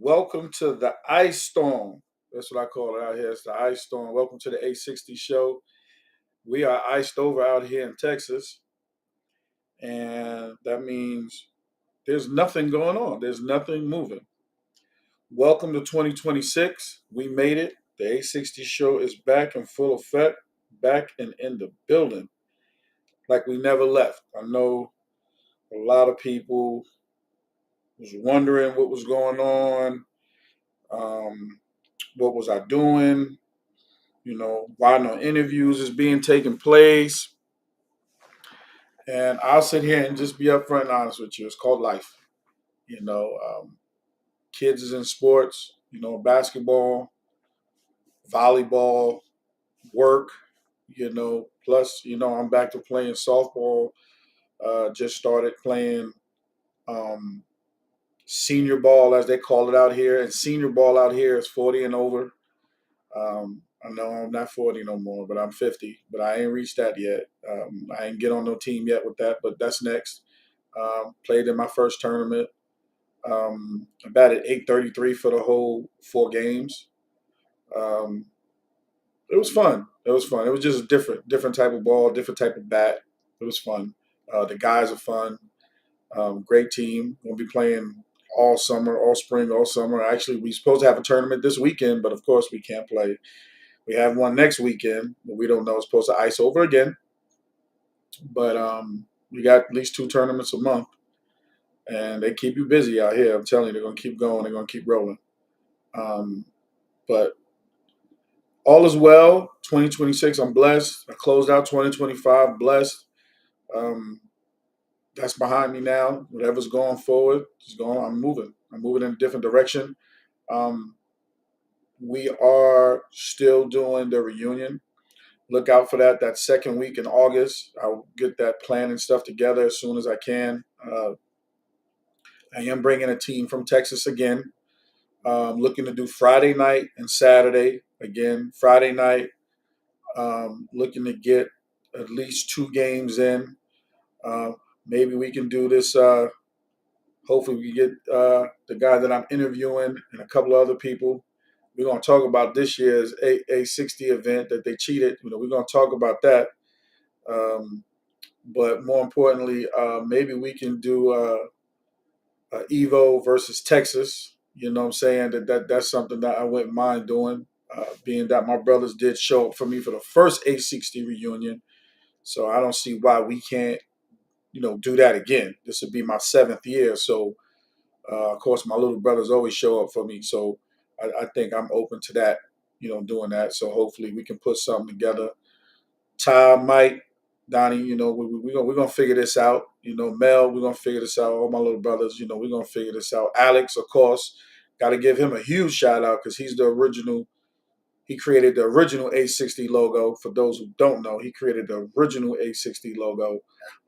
Welcome to the ice storm. That's what I call it out here. It's the ice storm. Welcome to the A60 Show. We are iced over out here in Texas, and that means there's nothing going on. There's nothing moving. Welcome to 2026. We made it. The A60 Show is back in full effect, back and in the building, like we never left. I know a lot of people was wondering what was going on. Um, what was I doing? Why no interviews is being taken place. And I'll sit here and just be upfront and honest with you. It's called life. You know, um, Kids is in sports, basketball, volleyball, work, plus, I'm back to playing softball. Just started playing um, senior ball, as they call it out here. And senior ball out here is 40 and over. I know I'm not 40 no more, but I'm 50. But I ain't reached that yet. I ain't get on no team yet with that, but that's next. Played in my first tournament. I batted 833 for the whole 4 games. Um, it was fun. It was fun. It was just a different type of ball, different type of bat. It was fun. The guys are fun. Great team. We'll be playing all summer, all spring, all summer. Actually, we supposed to have a tournament this weekend, but of course we can't play. We have one next weekend, but we don't know. It's supposed to ice over again. But we got at least 2 tournaments a month, and they keep you busy out here. I'm telling you, they're going to keep going. They're going to keep rolling. Um, but all is well. 2026, I'm blessed. I closed out 2025, blessed. Um, that's behind me now. Whatever's going forward is going. I'm moving. I'm moving in a different direction. Um, we are still doing the reunion. Look out for that. That second week in August. I'll get that plan and stuff together as soon as I can. I am bringing a team from Texas again. Looking to do Friday night and Saturday again. Friday night, looking to get at least 2 games in. Uh, Maybe we can do this. Hopefully, we get the guy that I'm interviewing and a couple of other people. We're going to talk about this year's A60 event that they cheated. We're going to talk about that. Um, but more importantly, maybe we can do Evo versus Texas. You know what I'm saying? That's something that I wouldn't mind doing, being that my brothers did show up for me for the first A60 reunion. So I don't see why we can't, do that again. This would be my 7th year. So, of course, my little brothers always show up for me. So I think I'm open to that, doing that. So hopefully we can put something together. Ty, Mike, Donnie, we're gonna figure this out. Mel, we're gonna figure this out. All my little brothers, we're gonna figure this out. Alex, of course, got to give him a huge shout out because he's the original. He created the original A60 logo. For those who don't know, he created the original A60 logo.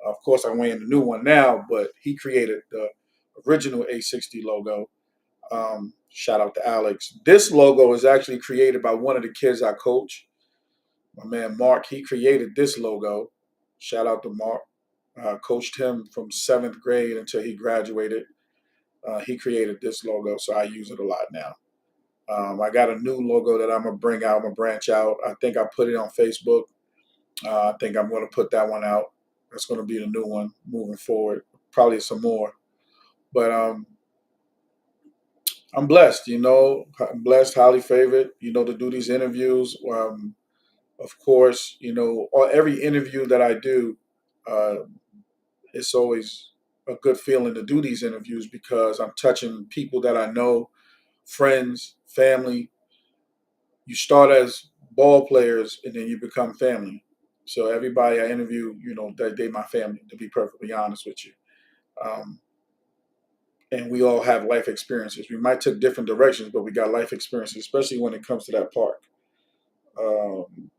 Of course, I'm wearing the new one now, but he created the original A60 logo. Shout out to Alex. This logo is actually created by one of the kids I coach. My man Mark, he created this logo. Shout out to Mark. Coached him from 7th grade until he graduated. He created this logo, so I use it a lot now. I got a new logo that I'm gonna bring out. I'm gonna branch out. I think I put it on Facebook. I think I'm gonna put that one out. That's gonna be the new one moving forward. Probably some more, but I'm blessed. I'm blessed, highly favored. To do these interviews. Of course, every interview that I do, uh, it's always a good feeling to do these interviews because I'm touching people that I know, friends, family. You start as ball players and then you become family. So everybody I interview, they my family, to be perfectly honest with you. Um, and we all have life experiences. We might take different directions, but we got life experiences, especially when it comes to that park. Um,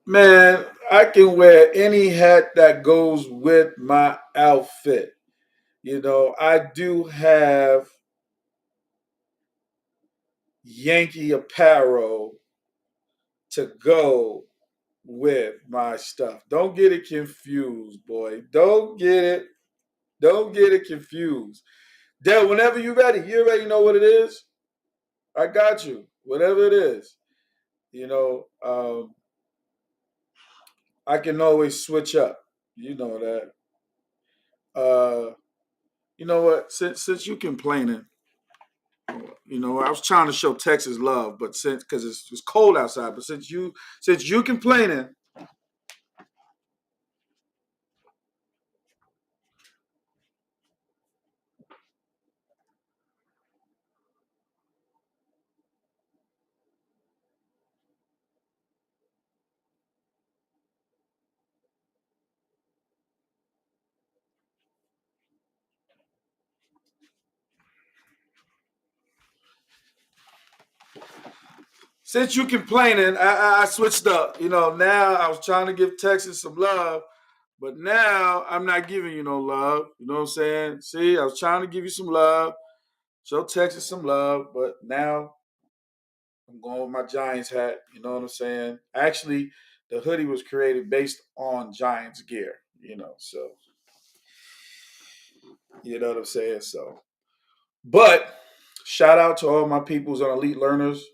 Man, I can wear any hat that goes with my outfit. I do have Yankee apparel to go with my stuff. Don't get it confused, boy. Don't get it Don't get it confused. Dale, whenever you're ready, you already know what it is. I got you. Whatever it is. You know, I can always switch up. You know that. You know what? Since you complaining, I was trying to show Texas love, but since because it's cold outside, but since you complaining, I switched up. Now I was trying to give Texas some love, but now I'm not giving you no love. You know what I'm saying? See, I was trying to give you some love, show Texas some love, but now I'm going with my Giants hat. You know what I'm saying? Actually, the hoodie was created based on Giants gear. So you know what I'm saying. But shout out to all my peoples on Elite Learners,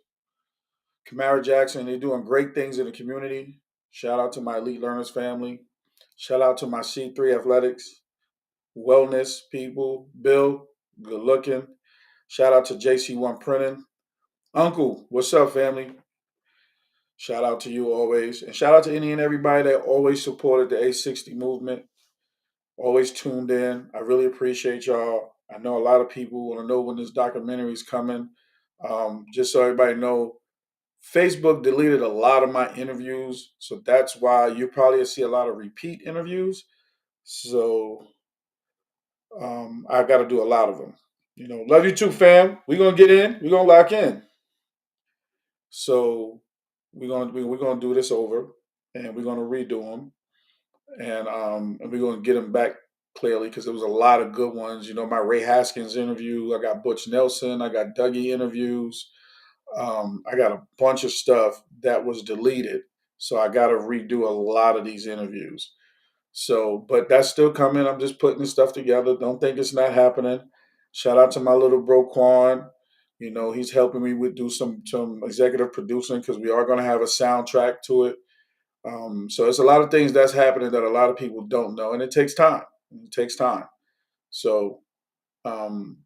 Kamara Jackson. They're doing great things in the community. Shout out to my Elite Learners family. Shout out to my C3 Athletics, Wellness people, Bill, good looking. Shout out to JC1 Printing. Uncle, what's up, family? Shout out to you always. And shout out to any and everybody that always supported the A60 movement, always tuned in. I really appreciate y'all. I know a lot of people want to know when this documentary is coming. Just so everybody know, Facebook deleted a lot of my interviews, so that's why you probably see a lot of repeat interviews. So I got to do a lot of them. Love you too, fam. We're gonna get in. We're gonna lock in. So we're gonna do this over, and we're gonna redo them, and we're gonna get them back clearly because there was a lot of good ones. My Ray Haskins interview. I got Butch Nelson. I got Dougie interviews. I got a bunch of stuff that was deleted, so I got to redo a lot of these interviews. So, but that's still coming. I'm just putting the stuff together. Don't think it's not happening. Shout out to my little bro Quan. He's helping me with do some executive producing because we are going to have a soundtrack to it. So it's a lot of things that's happening that a lot of people don't know, and it takes time. It takes time. So um,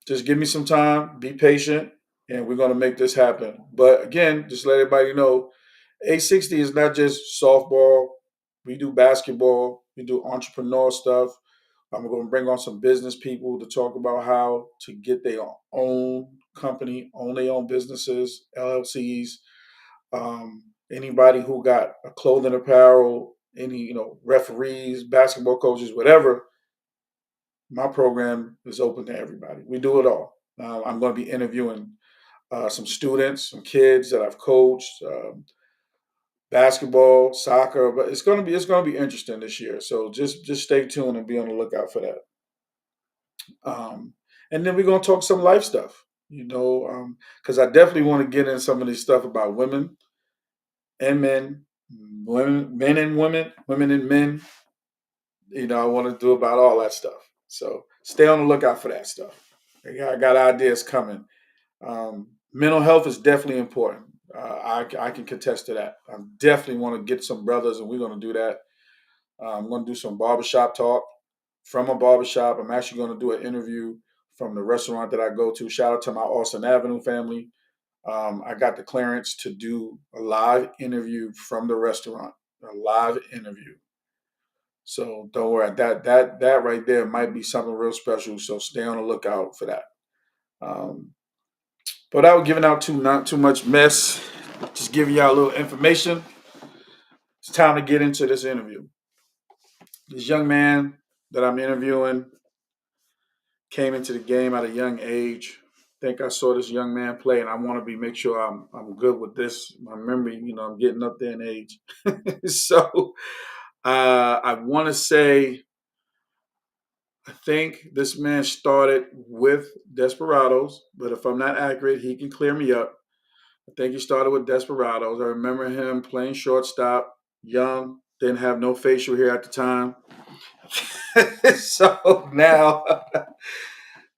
just give me some time, be patient, and we're going to make this happen. But again, just let everybody know A60 is not just softball. We do basketball, we do entrepreneur stuff. I'm going to bring on some business people to talk about how to get their own company, own their own businesses, LLCs. Anybody who got a clothing apparel, any referees, basketball coaches, whatever, my program is open to everybody. We do it all. I'm going to be interviewing some students, some kids that I've coached, basketball, soccer, but it's going to be interesting this year. So just stay tuned and be on the lookout for that. And then we're going to talk some life stuff, because I definitely want to get in some of this stuff about women and men, men and women and men. I want to do about all that stuff. So stay on the lookout for that stuff. I got ideas coming. Mental health is definitely important. I can contest to that. I definitely want to get some brothers, and we're going to do that. I'm going to do some barbershop talk from a barbershop. I'm actually going to do an interview from the restaurant that I go to. Shout out to my Austin Avenue family. I got the clearance to do a live interview from the restaurant, a live interview. So don't worry, that right there might be something real special. So stay on the lookout for that. Um, but I was giving out not too much mess, just giving y'all a little information. It's time to get into this interview. This young man that I'm interviewing came into the game at a young age. I think I saw this young man play, and I want to make sure I'm good with this. My memory, I'm getting up there in age, so I want to say I think this man started with Desperados, but if I'm not accurate, he can clear me up. I think he started with Desperados. I remember him playing shortstop, young, didn't have no facial hair at the time. So now,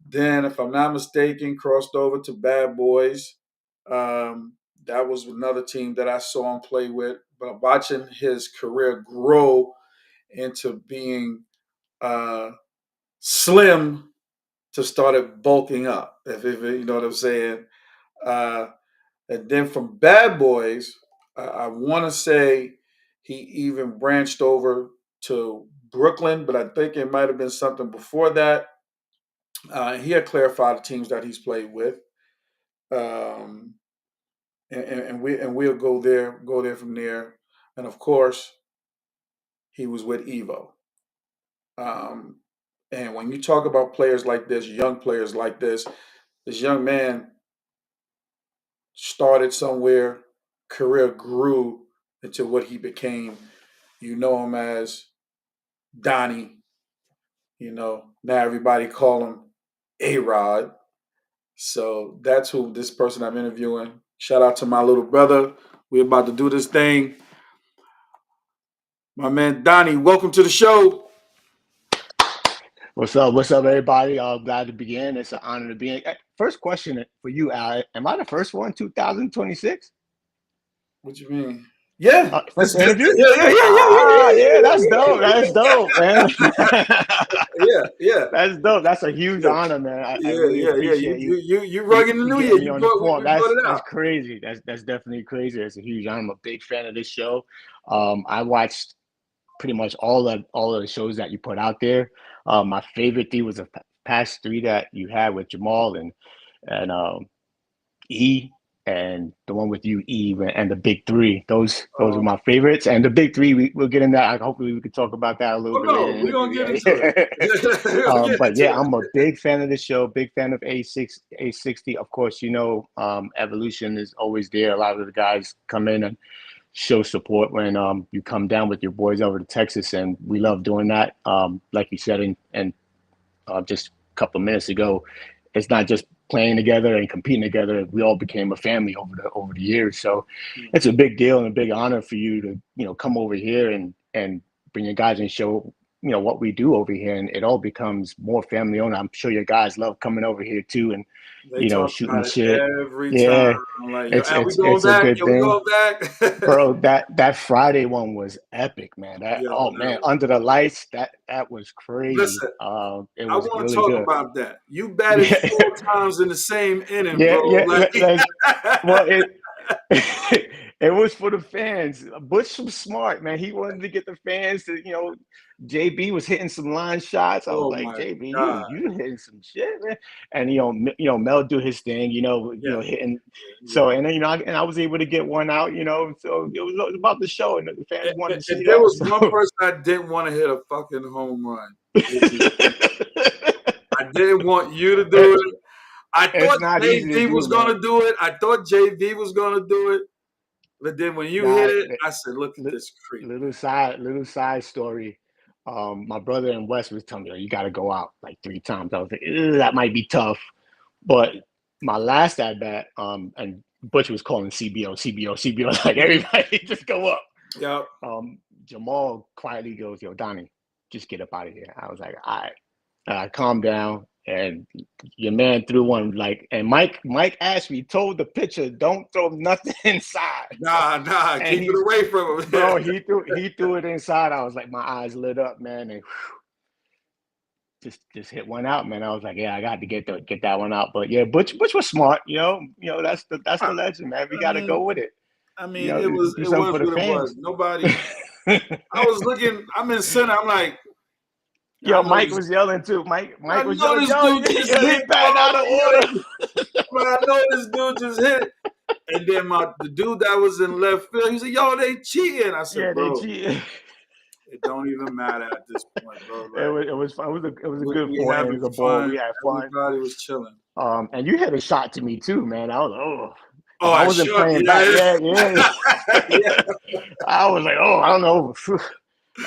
then, if I'm not mistaken, crossed over to Bad Boys. That was another team that I saw him play with. But watching his career grow into being uh, slim to started bulking up, if you know what I'm saying. Uh, and then from Bad Boys, I want to say he even branched over to Brooklyn, but I think it might have been something before that. He had clarified the teams that he's played with, um, and we'll go there from there. And of course, he was with Evo. Um, and when you talk about players like this, young players like this young man started somewhere, career grew into what he became. You know him as Donnie. You know, now everybody call him A-Rod. So that's who this person I'm interviewing. Shout out to my little brother. We're about to do this thing. My man Donnie, welcome to the show. What's up? What's up, everybody? Glad to begin. It's an honor to be in. First question for you, Al. Am I the first one, 2026? What you mean? Yeah. First interview? Yeah, yeah, yeah, yeah, yeah, Ah, yeah, that's dope. yeah, That's dope, man. yeah, yeah, That's dope. That's a huge yeah, honor, man. I yeah, really yeah, yeah. appreciate you You rug in the you new year. getting me You on the brought form. we brought it That's out. crazy. That's definitely crazy. It's a huge honor. I'm a big fan of this show. I watched pretty much all of the shows that you put out there. My favorite thing was the past three that you had with Jamal and E and the one with you, Eve, and the big three. Those are Um, my favorites. And the big three, we'll get into that. Hopefully, we can talk about that a little oh bit later no, in the we're gonna interview. get into it. Yeah. We're gonna get But into yeah, it. I'm a big fan of the show. Big fan of A60. Of course, Evolution is always there. A lot of the guys come in and show support when you come down with your boys over to Texas, and we love doing that. Like you said, and just a couple of minutes ago, it's not just playing together and competing together. We all became a family over the years. So it's a big deal and a big honor for you to come over here and bring your guys and show what we do over here, and it all becomes more family owned. I'm sure your guys love coming over here too, and They talk shooting about it shit. every time. Yeah, I'm like, yo, it's Al, we it's going it's a back? good Yo, we thing. going back? Bro, that Friday one was epic, man. That Yo, oh that man, was under the lights, that was crazy. listen. It I was want to really talk good. about that. You batted Yeah, 4 times in the same inning, yeah, bro. yeah. Like, Well, it it was for the fans. Butch was smart, man. He wanted to get the fans to, JB was hitting some line shots. I was oh like, my JB, god, you hitting some shit, man. And Mel do his thing, yeah, hitting. yeah. So and then I was able to get one out, So it was about the show, and the fans wanted to If see there that. was So one person I didn't want to hit a fucking home run, it was you. I didn't want you to do it. I thought it's not easy to JV do, was man. gonna do it. I thought JV was gonna do it. But then when you hit Nah, it, I said, "Look at li- this creep." little side story. My brother in West was telling me, "Oh, you got to go out like 3 times." I was like, "Ugh, that might be tough." But my last at bat, and Butch was calling CBO, CBO, CBO, like everybody just go up. Yep. Jamal quietly goes, "Yo, Donnie, just get up out of here." I was like, "All right." Calm down. And your man threw one like, and Mike Ashby told the pitcher, "Don't throw nothing inside." Nah, And keep it away from him. bro, he threw it inside. I was like, my eyes lit up, man, and just hit one out, man. I was like, yeah, I got to get that one out. But yeah, Butch was smart, that's the legend, man. We I got to mean, go with it. it was Do it something was for the what it was. fans. Nobody. I was looking. I'm in center. I'm like, I Yo, know Mike this. was yelling too. Mike I was know yelling, this yo, dude just yo, he hit, batting out of order. bro. But I know this dude just hit. And then the dude that was in left field, he said, "Yo, they cheating." I said, Yeah, they "Bro, cheated. it don't even matter at this point, bro. It Like was it was fun. It was a good we 4 innings having of ball. fun. We had fun. Everybody was chilling." And you hit a shot to me too, man. I was like, oh, Oh, if I I wasn't sure, playing back, yeah, yeah, yeah. yeah. I was like, oh, I don't know.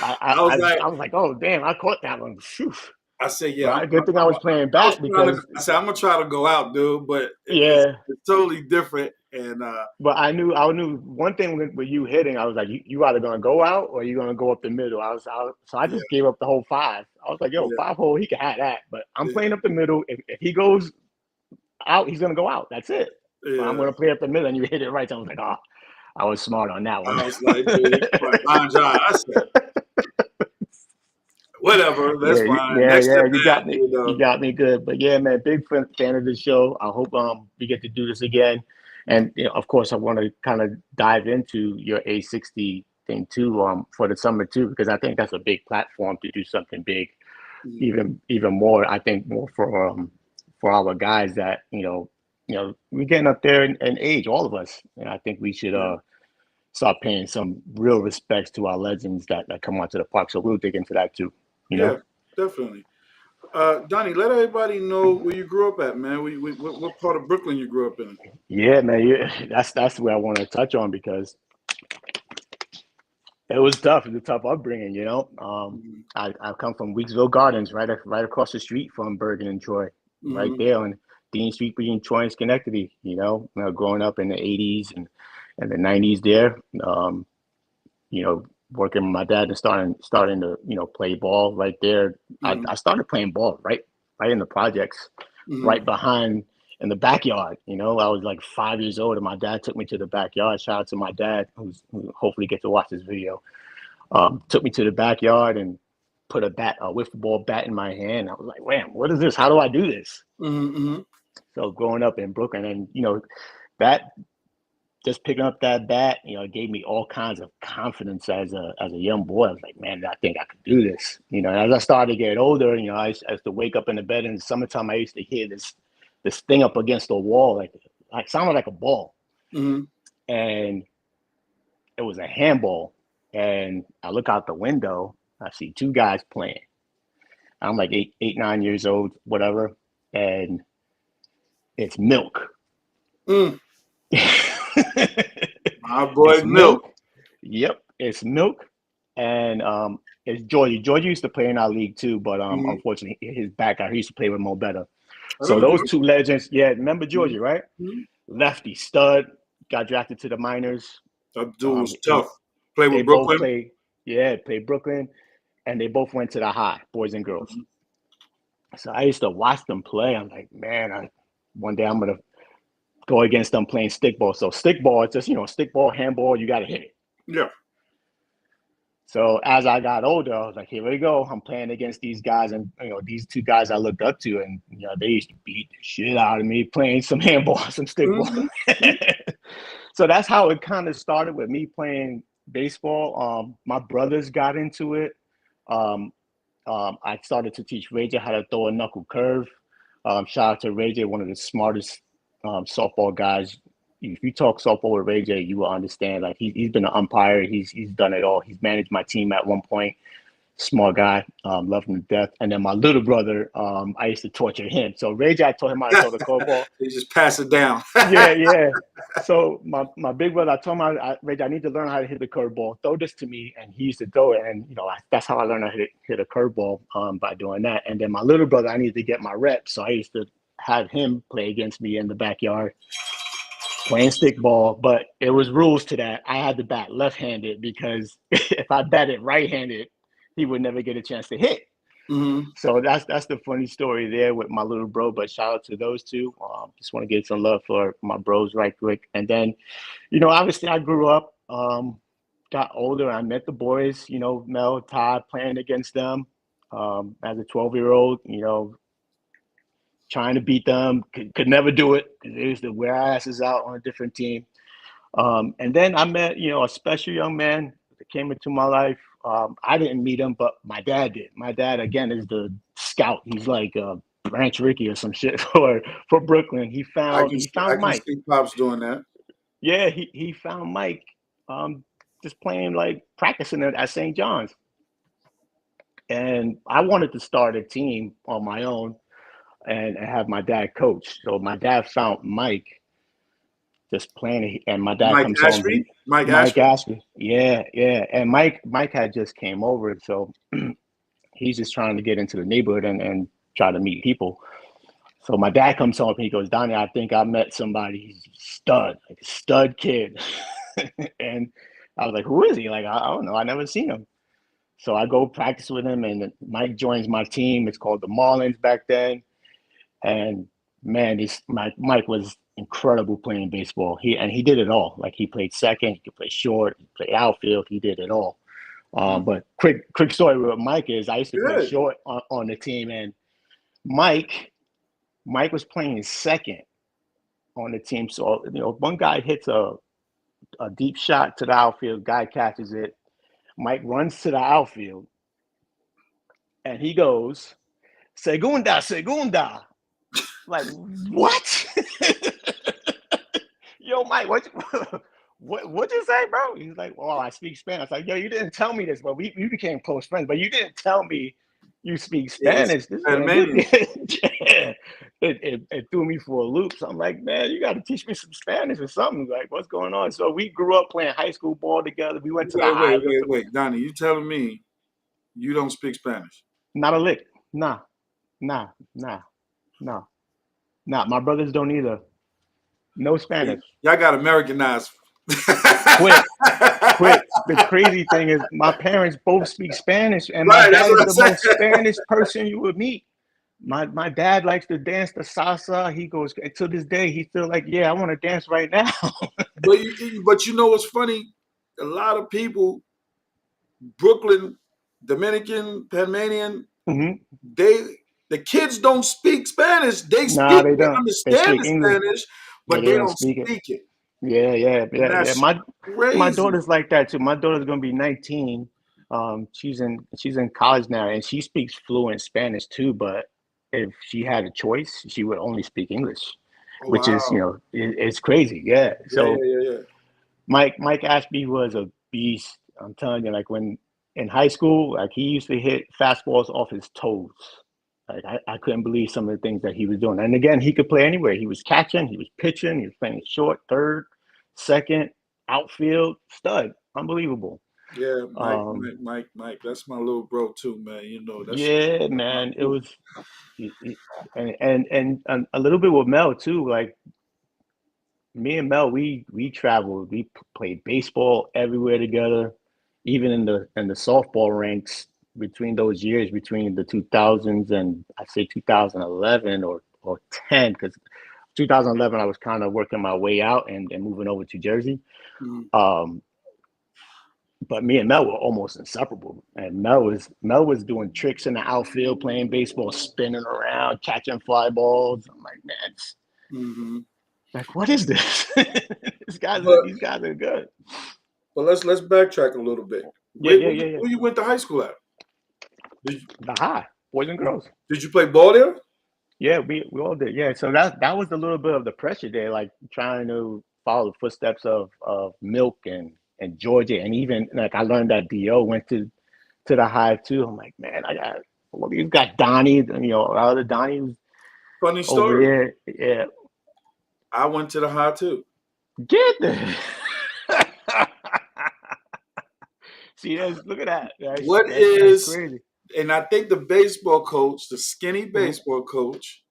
I, I was I, like, I was like, oh, damn, I caught that one. Phew. I said, yeah, But good thing I was playing I was back trying to. because, I said, I'm gonna try to go out, dude, but yeah, it's totally different. And But I knew one thing with you hitting. I was like, you either gonna go out or you're gonna go up the middle. So I yeah, just gave up the whole five. I was like, yo, yeah, 5 hole, he can have that. But I'm yeah, playing up the middle. If he goes out, he's gonna go out. That's it. But I'm yeah. gonna play up the middle, and you hit it right. So I was like, oh, I was smart on that one. I was like, dude, like line drive. I said, whatever, that's Yeah, fine. yeah, Next at yeah. You bat, got me. You got me good. But yeah, man, big fan of the show. I hope we get to do this again. And of course, I want to kind of dive into your A60 thing too, for the summer too, because I think that's a big platform to do something big, Mhm. even more. I think more for our guys that we're getting up there in age, all of us. And I think we should Yeah, start paying some real respects to our legends that come onto the park. So we'll dig into that too. You yeah, know. definitely. Donnie, let everybody know where you grew up at, man. What part of Brooklyn you grew up in? Yeah, man. That's where I want to touch on because it was tough. It was a tough upbringing. Mm-hmm. I come from Weeksville Gardens, right across the street from Bergen and Troy, right Mm-hmm. there on Dean Street between Troy and Schenectady. Growing up in the '80s and the '90s there. Working with my dad and starting to play ball right there. Mm-hmm. I started playing ball right in the projects, Mm-hmm. right behind in the backyard. I was like 5 years old, and my dad took me to the backyard. Shout out to my dad, who hopefully gets to watch this video. Took me to the backyard and put a wiffle ball bat in my hand. I was like, "Wham! What is this? How do I do this?" Mm-hmm. So growing up in Brooklyn, and that just picking up that bat, it gave me all kinds of confidence as a young boy. I was like, man, I think I could do this. As I started to get older, I used to wake up in the bed in the summertime. I used to hear this thing up against the wall, like sounded like a ball, Mm-hmm. and it was a handball. And I look out the window, I see two guys playing. I'm like 9 years old, whatever, and it's Milk. Mm. My boy It's Milk. Milk. Yep, it's Milk, and it's Georgie. Georgie used to play in our league too, but Mm-hmm. unfortunately, his back out. He used to play with Mo Better. I So remember those George. two legends, yeah. Remember Georgie, right? Mm-hmm. Lefty stud, got drafted to the minors. That dude Um, was he, tough. Played they with both Brooklyn. played Brooklyn, and they both went to the high, boys and girls. So I used to watch them play. I'm like, man, one day I'm gonna go against them playing stickball. So stickball, it's just stickball, handball. You got to hit it. Yeah. So as I got older, I was like, here we go. I'm playing against these guys, and these two guys I looked up to, and they used to beat the shit out of me playing some handball, some stickball. Mm-hmm. So that's how it kind of started with me playing baseball. My brothers got into it. Um, I started to teach Ray J how to throw a knuckle curve. Shout out to Ray J, one of the smartest softball guys. If you talk softball with Ray J, you will understand. Like he's been an umpire. He's done it all. He's managed my team at one point. Small guy, love him to death. And then my little brother, I used to torture him. So Ray J, I taught him how to throw the curveball. They just pass it down. Yeah, yeah. So my big brother, I told him, Ray J, I need to learn how to hit the curveball. Throw this to me, and he used to throw it. And that's how I learned how to hit a curveball, by doing that. And then my little brother, I needed to get my reps, so I used to have him play against me in the backyard playing stickball. But it was rules to that. I had to bat left-handed because if I batted right-handed, he would never get a chance to hit. Mm-hmm. So that's the funny story there with my little bro. But shout out to those two. Just want to give some love for my bros right quick. And then, obviously I grew up, got older. I met the boys, Mel, Todd, playing against them as a 12-year-old. Trying to beat them, could never do it because they used to wear our asses out on a different team. And then I met, a special young man that came into my life. I didn't meet him, but my dad did. My dad, again, is the scout. He's like Branch Rickey or some shit for Brooklyn. He found he I found can Mike. see Pops doing that. Yeah, he found Mike, just playing like practicing at St. John's, and I wanted to start a team on my own and have my dad coach. So my dad found Mike just playing, and my dad Mike comes home. Ashby. Mike Mike Ashby. asked me, yeah, and Mike had just came over, so he's just trying to get into the neighborhood and try to meet people. So my dad comes home and he goes, Donnie, I think I met somebody. like a stud kid. And I was like, who is he? Like, I don't know. I never seen him. So I go practice with him, and Mike joins my team. It's called the Marlins back then. And man, this Mike was incredible playing baseball. He did it all. Like he played second, he could play short, he played outfield, he did it all. But quick story with Mike is I used to play Good. short on the team, and Mike Mike was playing second on the team. So one guy hits a deep shot to the outfield, guy catches it. Mike runs to the outfield, and he goes, "Segunda, segunda." Like, what? Yo, Mike, what you say, bro? He's like, well, I speak Spanish. Like, yo, you didn't tell me this, but we became close friends, but you didn't tell me you speak Yeah, he's Spanish. This man, Panamanian. yeah, it threw me for a loop. So I'm like, man, you got to teach me some Spanish or something. Like, what's going on? So we grew up playing high school ball together. We went to the Wait, high. wait, wait, wait, Donnie, you telling me you don't speak Spanish? Not a lick. Nah, nah, nah, nah, nah. My brothers don't either. No Spanish. Y'all got Americanized. Quick. The crazy thing is my parents both speak Spanish, and my Right, that's dad is what I the most said. Spanish person you would meet. My dad likes to dance the salsa. He goes to this day. He's still like, yeah, I want to dance right now. But you know what's funny? A lot of people, Brooklyn, Dominican, Panamanian, Hmm. they the kids don't speak Spanish. Nah, they They don't. They understand speak the English, Spanish, but but they they don't don't speak it. speak it. Yeah, yeah, And yeah, yeah. that's My crazy. daughter's like that too. My daughter's gonna be 19. She's in college now, and she speaks fluent Spanish too. But if she had a choice, she would only speak English, Oh which is wow. it's crazy. Yeah. Yeah, So yeah, yeah, yeah. Mike Ashby was a beast. I'm telling you, like when in high school, like he used to hit fastballs off his toes. Like I couldn't believe some of the things that he was doing. And again, he could play anywhere. He was catching, he was pitching, he was playing short, third, second, outfield, stud. Unbelievable. Yeah, Um, Mike. That's my little bro too, man. You know, yeah, that's my man. It dude. was and a little bit with Mel too. Like me and Mel, we traveled. We played baseball everywhere together, even in the softball ranks between those years, between the 2000s and I say 2011 or 10, because 2011 I was kind of working my way out and moving over to Jersey. Mhm. Um, but me and Mel were almost inseparable. And Mel was doing tricks in the outfield, playing baseball, spinning around, catching fly balls. I'm like, man, Mhm. like what is this? But These guys are good. let's backtrack a little bit. Yeah, yeah, yeah, yeah. Where you went to high school at? Did you, The high, boys and girls. did you play ball there? Yeah, we all did. Yeah, so that was a little bit of the pressure there, like trying to follow the footsteps of Milk and Georgia, and even like I learned that Do went to the high too. I'm like, man, I got well, you got Donnie, other Donnie was Funny over story. there. Yeah, I went to the high too. get the see, look at that. What That's is crazy. and I think the baseball coach, the skinny Mhm. baseball coach,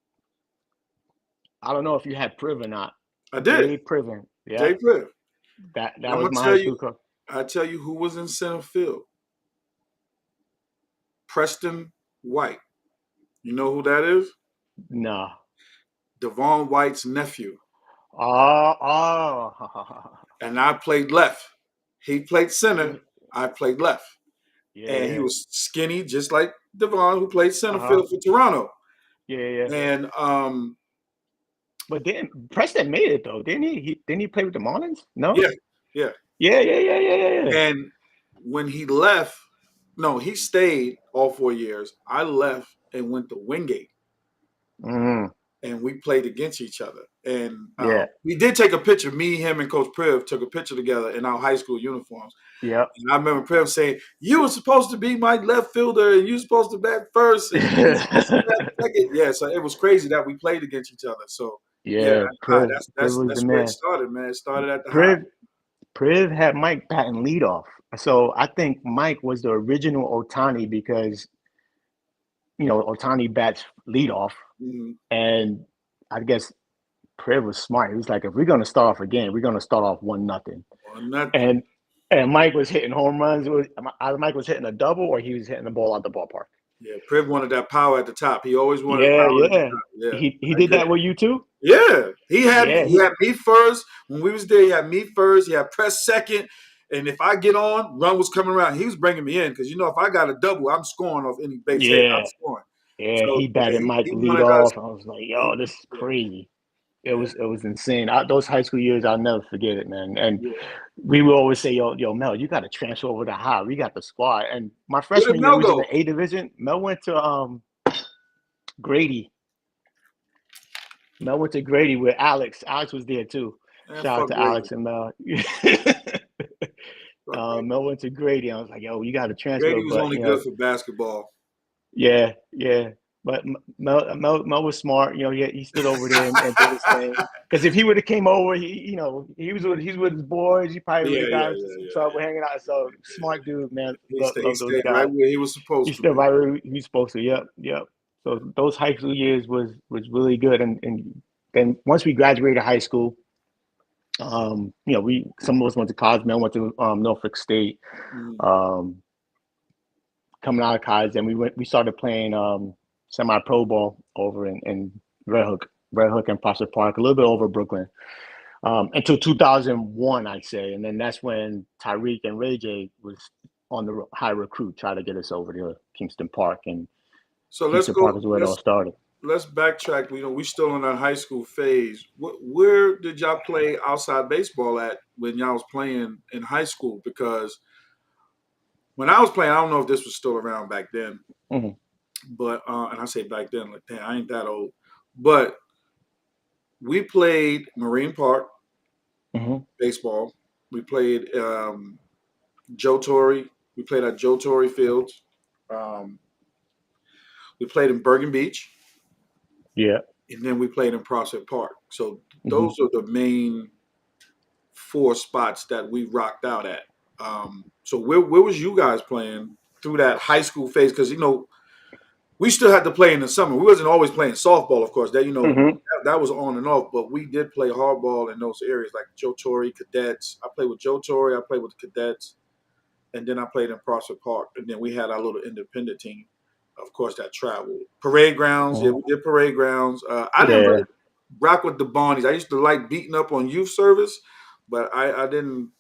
I don't know if you had Priv or not. I did. Dave Priven. Yeah, Jay Priv. that I'm was gonna my high tell school you. coach. I tell you who was in center field. Preston White. You know who that is? No. Devon White's nephew. Oh, oh. And I played left. He played center. I played left. Yeah, And he yeah. was skinny, just like Devon, who played center Uh-huh. field for Toronto. Yeah, yeah. And But then Preston made it though, didn't he? Didn't he play with the Marlins? No? yeah, yeah. Yeah, yeah, yeah, yeah, yeah, yeah. And when he left, no, he stayed all 4 years. I left and went to Wingate, Mm, and we played against each other. And yeah. we did take a picture. Me, him, and Coach Priv took a picture together in our high school uniforms. Yep. And I remember Priv saying, "You were supposed to be my left fielder, and you were supposed to bat first, and you were supposed to bat second." Yeah, so it was crazy that we played against each other. So yeah, Yeah, Priv was the that's where it man. started, man. It started at the high. Priv had Mike batting leadoff. So I think Mike was the original Otani because Otani bats leadoff, Mhm. and I guess Priv was smart. He was like, if we're gonna start off again, we're gonna start off 1-0. Or nothing. And and Mike was hitting home runs. It was, either Mike was hitting a double or he was hitting the ball out the ballpark. Yeah, Priv wanted that power at the top. He always wanted Yeah, power at the yeah. top. Yeah, He I did get that with you too? it. Yeah, Yeah, he had me first when we was there. He had me first. He had press second, and if I get on, run was coming around. He was bringing me in because if I got a double, I'm scoring off any base hit. I'm yeah, scoring. yeah. So He yeah, batted Mike he lead wanted us. off. I was like, yo, this is crazy. Yeah, It was insane. Those high school years, I'll never forget it, man. And yeah. we would always say, yo, Mel, you got to transfer over to high. We got the squad. And my Where did freshman year, Mel we was in go? the A division. Mel went to Grady. Mel went to Grady with Alex. Alex was there too. Man, Shout out fuck to Grady. Alex and Mel. Fuck Grady. Mel went to Grady. I was like, yo, you got to transfer. Grady was But only good for basketball. yeah, yeah. But Mel was smart. He stood over there and did his thing. Because if he would have came over, he's with his boys. He probably would Yeah, have yeah, got into yeah, some yeah, trouble yeah. hanging out. So smart dude, man. He Love those stayed right guys. where he was He supposed to stood be. right where he's supposed to. Yep, yep. So those high school years was really good. And then once we graduated high school, we some of us went to college. Mel went to Norfolk State. Mm. Um, Coming out of college, and we started playing semi pro ball over in Red Hook and Prospect Park, a little bit over Brooklyn, until 2001, I'd say, and then that's when Tyreek and Ray J was on the high recruit, trying to get us over to Kingston Park, and So let's Kingston Park go. is where it all started. Let's backtrack. We still in our high school phase. Where did y'all play outside baseball at when y'all was playing in high school? Because when I was playing, I don't know if this was still around back then, Mm-hmm. but and I say back then, like, damn, I ain't that old. But we played Marine Park Mm-hmm. baseball. We played Joe Torre. We played at Joe Torre Fields. Um, we played in Bergen Beach, Yeah. and then we played in Prospect Park. So Mm-hmm. those are the main four spots that we rocked out at. So where was you guys playing through that high school phase? Because we still had to play in the summer. We wasn't always playing softball, of course. Mm-hmm. That was on and off, but we did play hardball in those areas like Joe Torre, cadets. I played with Joe Torre. I played with the cadets, and then I played in Prospect Park. And then we had our little independent team, of course, that traveled. Parade grounds, yeah, Mm-hmm. we did parade grounds. I didn't Yeah. really rock with the Bonnies. I used to like beating up on youth service, but I didn't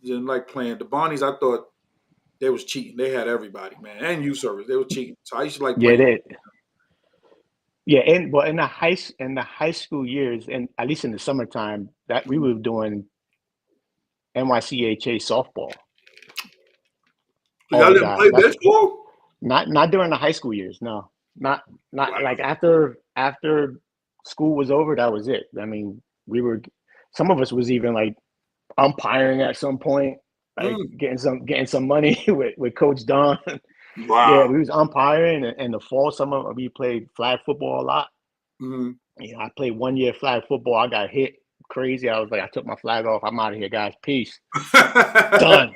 like playing the Bonnies. I thought they was cheating. They had everybody, man, and youth service. They were cheating. So I used to like Yeah. playing. In the high school years, and at least in the summertime, that we were doing NYCHA softball. All Y'all the didn't guys. play That's baseball? not during the high school years. No, not Wow. like after school was over. That was it. I mean, we were some of us was even like umpiring at some point, like Mm. getting some money with Coach Don. Yeah, Wow. we was umpiring in the fall. Some of we played flag football a lot. Mm. I played 1 year flag football. I got hit crazy. I was like, I took my flag off. I'm out of here, guys. Peace. Done.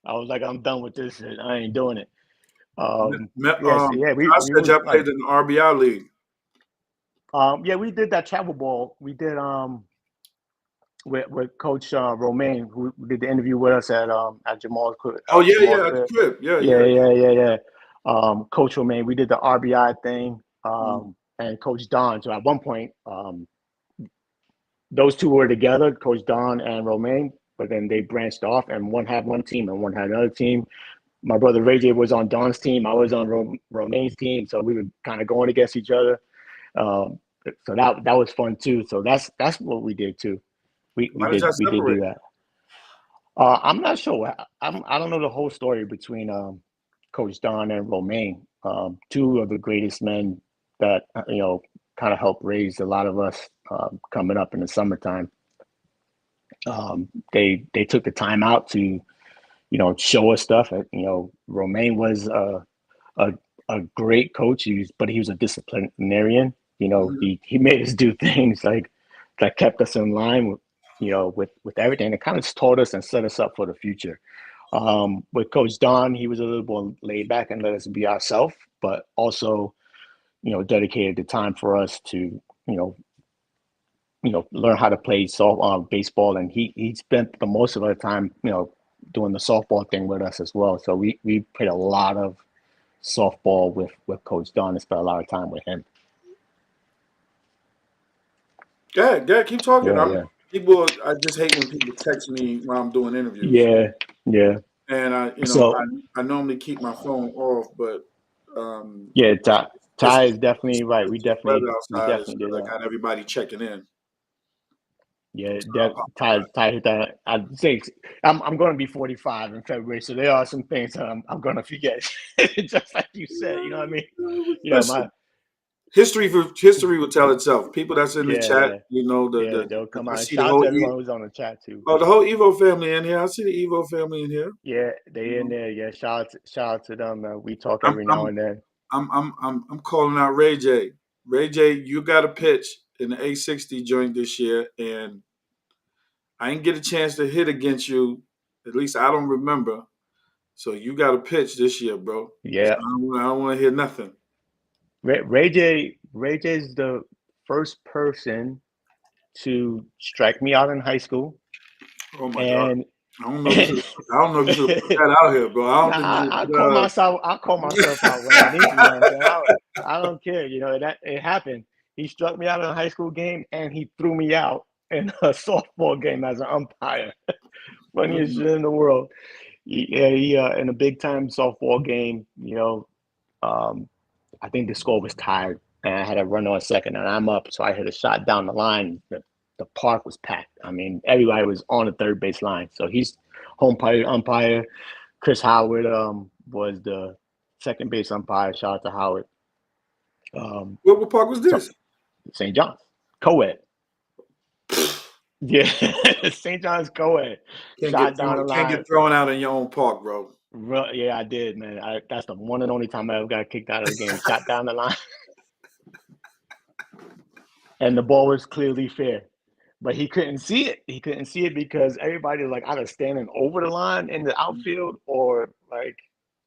I was like, I'm done with this shit. I ain't doing it. Yes, yeah, I we said was y'all like, played in the RBI league. yeah, we did that travel ball. We did with Coach Romaine, who did the interview with us at Oh yeah, Jamal's yeah, at the crib. crib. Yeah, Yeah, yeah, yeah. yeah, yeah, yeah. Coach Romaine, we did the RBI thing, Mm. and Coach Don. So at one point, those two were together, Coach Don and Romaine, but then they branched off, and one had one team and one had another team. My brother Ray J was on Don's team. I was on Romaine's team, so we were kind of going against each other. Um, so that was fun too. So that's what we did too. Why did y'all We did do separate? that. I'm not sure. I don't know the whole story between Coach Don and Romaine, two of the greatest men that kind of helped raise a lot of us coming up in the summertime. They took the time out to show us stuff. Romaine was a a great coach. But he was a disciplinarian. Mhm. He made us do things like that kept us in line with with everything. It kind of taught us and set us up for the future. With Coach Don, he was a little more laid back and let us be ourselves, but also dedicated the time for us to, learn how to play baseball, and he spent the most of our time, doing the softball thing with us as well. So we played a lot of softball with Coach Don and spent a lot of time with him. Go ahead, keep talking. Yeah, yeah, I just hate when people text me while I'm doing interviews, yeah, yeah. and So I normally keep my phone off, but um, yeah, it's, Ty is definitely right. it's this weather We outside. It's definitely did I that. got everybody checking in. Yeah, So that I Ty hit that. I'd say I'm going to be 45 in February, so there are some things that I'm going to forget, just like you said. You know what I mean? My Listen, history will tell itself. People that's in the yeah, chat, yeah, yeah. the They'll come I out. see the Shout out whole to everyone who's on the chat too. the whole Evo family in here. I see the Evo family in here. Yeah, they You in know, there. Yeah, shout out to them. We talk I'm every now I'm and then. I'm calling out Ray J. Ray J, you got a pitch in the A60 joint this year, and I didn't get a chance to hit against you. At least I don't remember. So you got a pitch this year, bro. So Yeah, I don't want to hear nothing. Ray J is the first person to strike me out in high school, Oh my God. and I don't know if you should. I don't know if you should put that out here, bro. I don't think Nah, you I call myself out when I need to. You know what I'm saying? I don't care. That it happened. He struck me out in a high school game, and he threw me out in a softball game as an umpire. Funniest should. shit in the world. He in a big time softball game. Um, I think the score was tied, and I had a run on second, and I'm up, so I hit a shot down the line. The park was packed. I mean, everybody was on the third base line. So he's umpire. Chris Howard was the second base umpire. Shout out to Howard. What park was So this? St. John's co-ed. Yeah, St. John's co-ed. Shot down the Can't line. get thrown out in your own park, bro. Yeah, I did, man. That's the one and only time I ever got kicked out of the game. Shot down the line, and the ball was clearly fair, but he couldn't see it. He couldn't see it because everybody was like either standing over the line in the outfield or like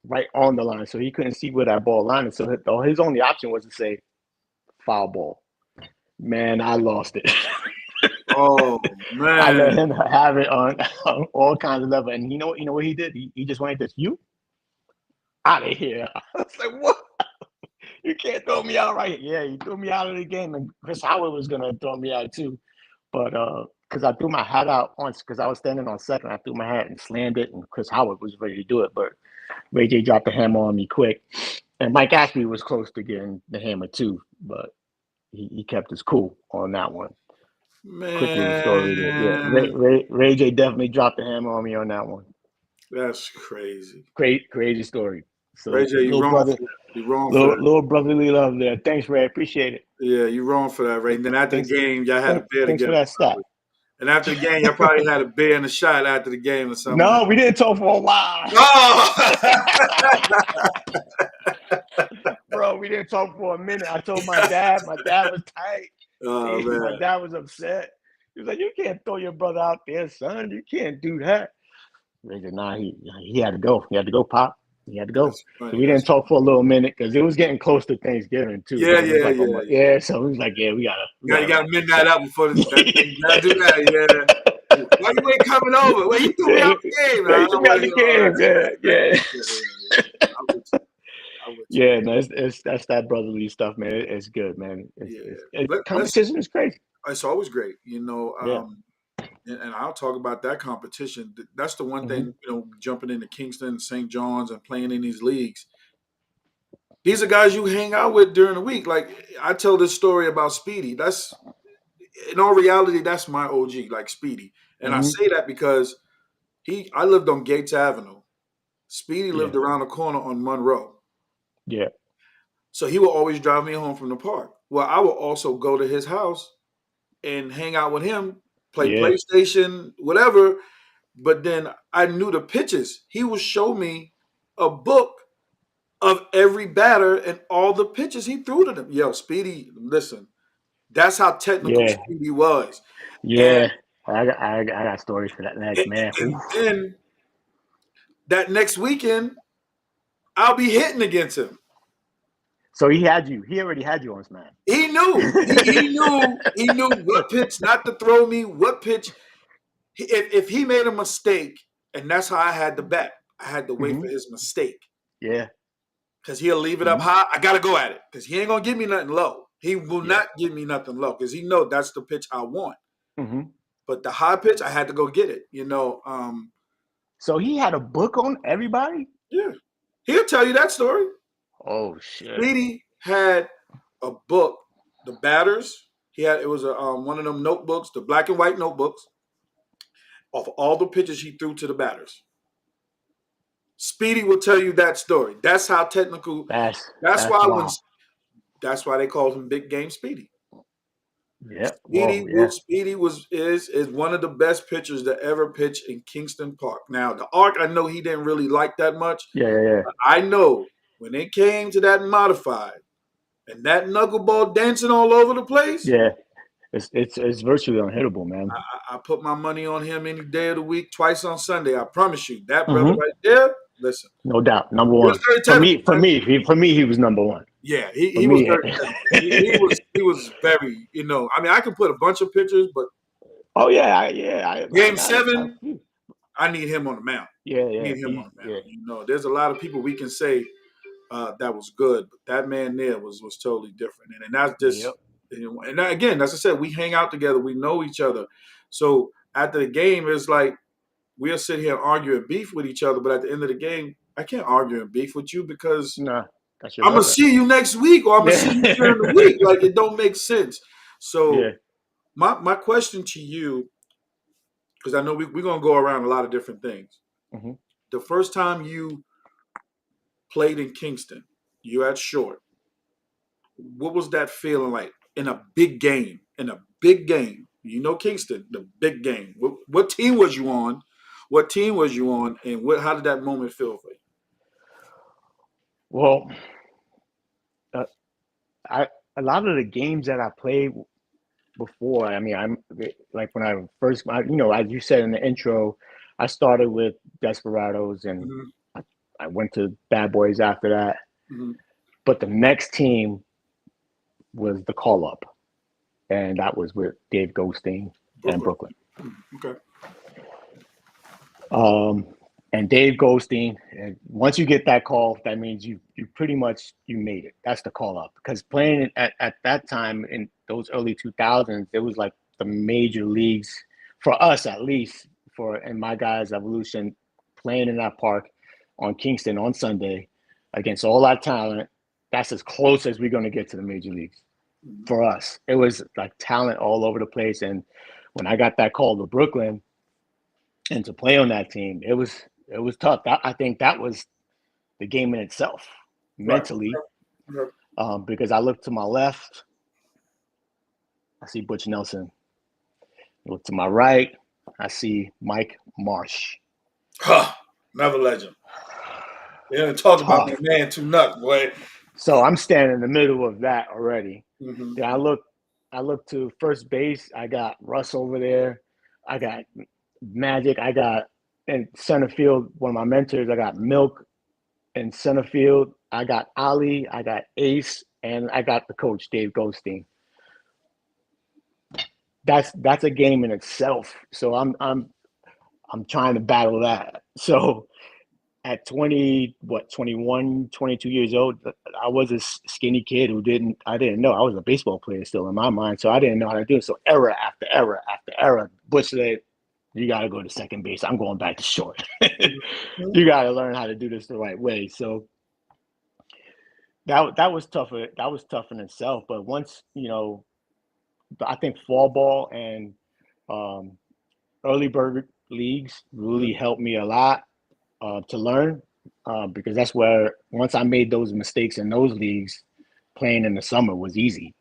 right on the line, so he couldn't see where that ball landed. So his only option was to say foul ball. Man, I lost it. Oh I let man. him have it on all kinds of level. And you know what he did? He just went this, you out of here. I was like, what? You can't throw me out right here. Yeah, he threw me out of the game, and Chris Howard was gonna throw me out too. But because I threw my hat out once because I was standing on second, I threw my hat and slammed it, and Chris Howard was ready to do it, but Ray J dropped the hammer on me quick, and Mike Ashby was close to getting the hammer too, but he kept his cool on that one. Quick little story there. Yeah, Man, Ray J definitely dropped the hammer on me on that one. that's crazy. Great, crazy story. Ray So J, you wrong for that. You wrong for that. little brotherly love there. Thanks, Ray. Appreciate it. Yeah, you wrong for that, Ray. And then after the Thanks, game, y'all had a beer thanks for together, that stat. probably. And after the game, y'all probably had a beer and a shot after the game or something like No, we didn't talk for a while. that. Bro, we didn't talk for a minute. I told my dad. My dad was tight. Oh My man. dad was upset. He was like, "You can't throw your brother out there, son. You can't do that." I said, "Nah, he had to go. He had to go, pop. He had to go." That's So funny. we didn't That's talk for a little minute because it was getting close to Thanksgiving too. yeah, It was yeah, like yeah, yeah. yeah. So he was like, "Yeah, we You gotta got wrap this midnight up." up before that. You gotta do that. Yeah. Why you ain't coming over? Well, you threw me out the game. Yeah, I he took don't me want out to the hear all that. game. Yeah, yeah. Yeah, yeah, yeah. I'm with you. I'm with you. Yeah, no, it's that's that brotherly stuff, man. It's good, man. Yeah. Let's. Competition is crazy. It's always great, Yeah. and I'll talk about that competition. That's the one Hmm. thing, jumping into Kingston, St. John's, and playing in these leagues. These are guys you hang out with during the week. Like I tell this story about Speedy. That's in all reality, that's my OG, like Speedy. And I Hmm. say that because I lived on Gates Avenue. Speedy Yeah. lived around the corner on Monroe. Yeah. So he will always drive me home from the park. Well, I will also go to his house and hang out with him, play Yeah. PlayStation, whatever. But then I knew the pitches. He would show me a book of every batter and all the pitches he threw to them. Yo, Speedy, listen, that's how technical Yeah. Speedy was. Yeah. And I got stories for that. Like, man. and then that next weekend, I'll be hitting against him. So he had you. He already had you on Smash. He knew. He knew what pitch not to throw me. What pitch. If he made a mistake, and that's how I had to bet. I had to wait for his mistake. Yeah. Because he'll leave it up high. I gotta go at it. Because he ain't gonna give me nothing low. He will not give me nothing low. Because he know that's the pitch I want. But the high pitch, I had to go get it. So he had a book on everybody? Yeah. He'll tell you that story. Oh shit. Speedy had a book, the batters. It was one of them notebooks, the black and white notebooks, of all the pitches he threw to the batters. Speedy will tell you that story. That's how technical. That's why wow. That's why they called him Big Game Speedy. Yeah. Speedy is one of the best pitchers to ever pitch in Kingston Park. Now the Arc, I know he didn't really like that much. Yeah. But I know when it came to that modified and that knuckleball dancing all over the place. Yeah. It's virtually unhittable, man. I put my money on him any day of the week, twice on Sunday. I promise you. That brother right there, listen. No doubt. Number one. For me, he was number one. Yeah, he was very he was very, I mean, I could put a bunch of pictures, but Game 7, I need him on the mound. Yeah. Need him on the mound. There's a lot of people we can say that was good, but that man there was totally different. And that's just and again, as I said, we hang out together, we know each other. So after the game, it's like we'll sit here and argue and beef with each other, but at the end of the game, I can't argue and beef with you because I'm gonna see you next week, or I'm gonna see you during the week. Like, it don't make sense. So my question to you, because I know we're gonna go around a lot of different things. The first time you played in Kingston, you at short. What was that feeling like in a big game? Kingston, the big game. What team was you on? And how did that moment feel for you? Well, a lot of the games that I played before, I mean, I'm like when I first, as you said in the intro, I started with Desperados and I went to Bad Boys after that. But the next team was the Call Up, and that was with Dave Goldstein and Brooklyn. Okay. And Dave Goldstein, and once you get that call, that means you pretty much you made it. That's the Call Up, because playing at that time in those early 2000s, it was like the major leagues for us, at least in my guys' evolution, playing in that park on Kingston on Sunday against all that talent. That's as close as we're going to get to the major leagues. For us, it was like talent all over the place. And when I got that call to Brooklyn and to play on that team, it was tough. I think that was the game in itself, mentally, because I look to my left, I see Butch Nelson. Look to my right, I see Mike Marsh. Another legend. They didn't talk about my man too much, boy. So I'm standing in the middle of that already. Then I look to first base. I got Russ over there. I got Magic. I got in center field, one of my mentors. I got Milk in center field. I got Ali. I got Ace, and I got the coach Dave Goldstein. That's a game in itself. So I'm trying to battle that. So at 21, 22 years old, I was a skinny kid I didn't know. I was a baseball player still in my mind, so I didn't know how to do it. So error after error after error. Butch said, you got to go to second base. I'm going back to short. You got to learn how to do this the right way. So that was tough. That was tough in itself. But once, I think fall ball and early bird leagues really helped me a lot to learn, because that's where once I made those mistakes in those leagues, playing in the summer was easy.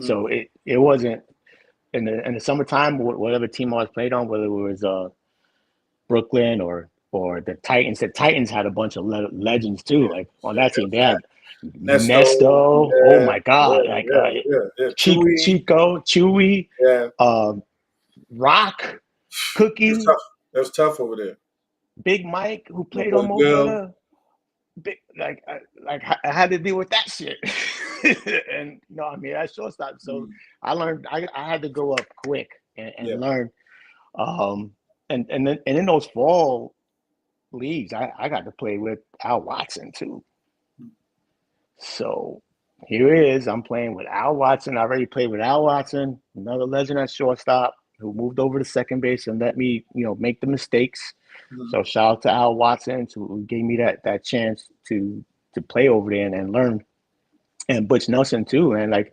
So it wasn't in the summertime, whatever team I was played on, whether it was Brooklyn or the Titans. The Titans had a bunch of legends too. Like on that team, they had Nesto. Oh my God! Chico, Chewy, Rock, Cookie. That was tough over there. Big Mike, who played on Mo Better. I had to deal with that shit. And I mean, that's shortstop. So Mm, I learned I had to grow up quick yeah. and learn. Um, and in those fall leagues, I got to play with Al Watson too. So here it is. I'm playing with Al Watson. I already played with Al Watson, another legend at shortstop who moved over to second base and let me, make the mistakes. Mm, So shout out to Al Watson who gave me that chance to play over there and learn. And Butch Nelson too. And like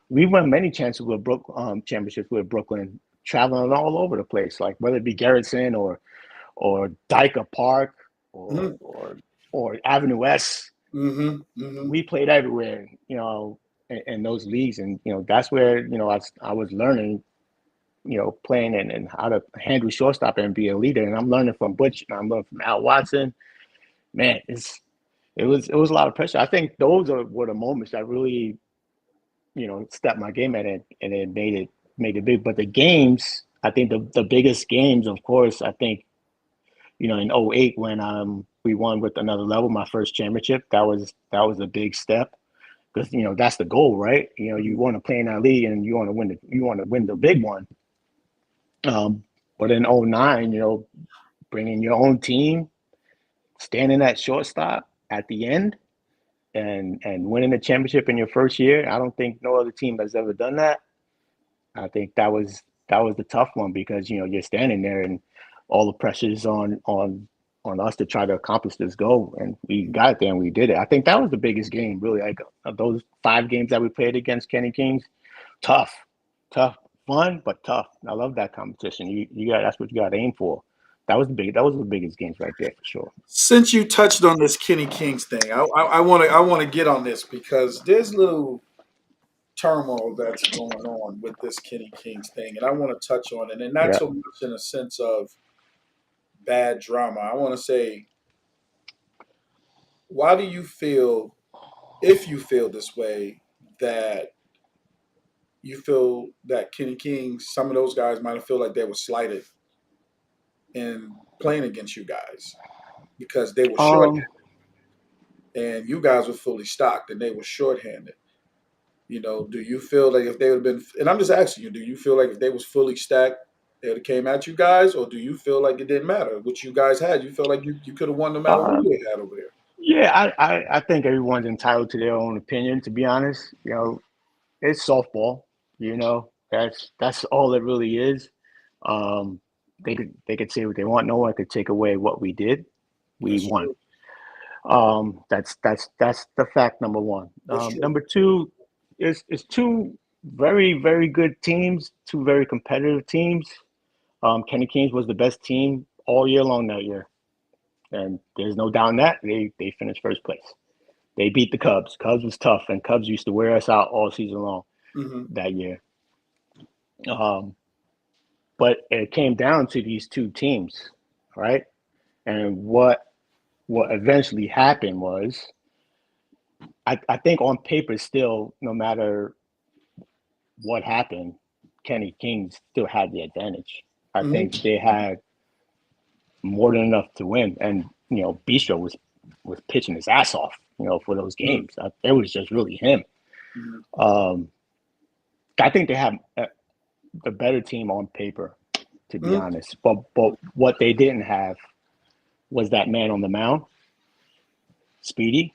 we won many chances with championships with Brooklyn, traveling all over the place. Like whether it be Garrettson or Dyker Park or mm, or or Avenue S, mm, mm, we played everywhere, in those leagues, and that's where I was learning, playing and how to handle shortstop and be a leader. And I'm learning from Butch, and I'm learning from Al Watson. Man, it was a lot of pressure. I think those were the moments that really stepped my game at it, and it made it big. But the games, I think the biggest games, of course, I think in '08 when we won with another level, my first championship. That was a big step because that's the goal, right? You mm. want to play in that league and you want to win the big one. But in '09, bringing your own team, standing at shortstop at the end, and winning the championship in your first year. I don't think no other team has ever done that. I think that was the tough one because you're standing there and all the pressure is on us to try to accomplish this goal, and we got it there and we did it. I think that was the biggest game, really. Like those 5 games that we played against Kenny Kings, tough, tough, fun but tough. I love that competition. You got that's what you got to aim for. That was the biggest games right there for sure. Since you touched on this Kenny Kings thing, I want to get on this because there's little turmoil that's going on with this Kenny Kings thing, and I want to touch on it, and not Yeah. so much in a sense of bad drama. I want to say, why do you feel, if you feel this way, that you feel that Kenny Kings, some of those guys might have feel like they were slighted in playing against you guys because they were short Um. and you guys were fully stocked and they were shorthanded. Do you feel like if they would have been, and I'm just asking you, do you feel like if they was fully stacked, they would have came at you guys, or do you feel like it didn't matter what you guys had? You feel like you could have won no matter who Uh. they had over there. Yeah. I think everyone's entitled to their own opinion. To be honest, it's softball. That's all it really is. Um, they could say what they want. No one could take away what we did. We That's won. true. That's the fact number one. That's true. Number two is two very very good teams, two very competitive teams. Kenny Kings was the best team all year long that year, and there's no doubt in that they finished first place. They beat the Cubs. Cubs was tough, and Cubs used to wear us out all season long Hmm. that year. Um, but it came down to these two teams, right? And what eventually happened was, I think on paper still, no matter what happened, Kenny Kings still had the advantage. I Hmm. think they had more than enough to win, and Bistro was pitching his ass off, for those Hmm. games. It was just really him. Hmm. Um, I think they have the better team on paper, to be Hmm. honest. But what they didn't have was that man on the mound, Speedy,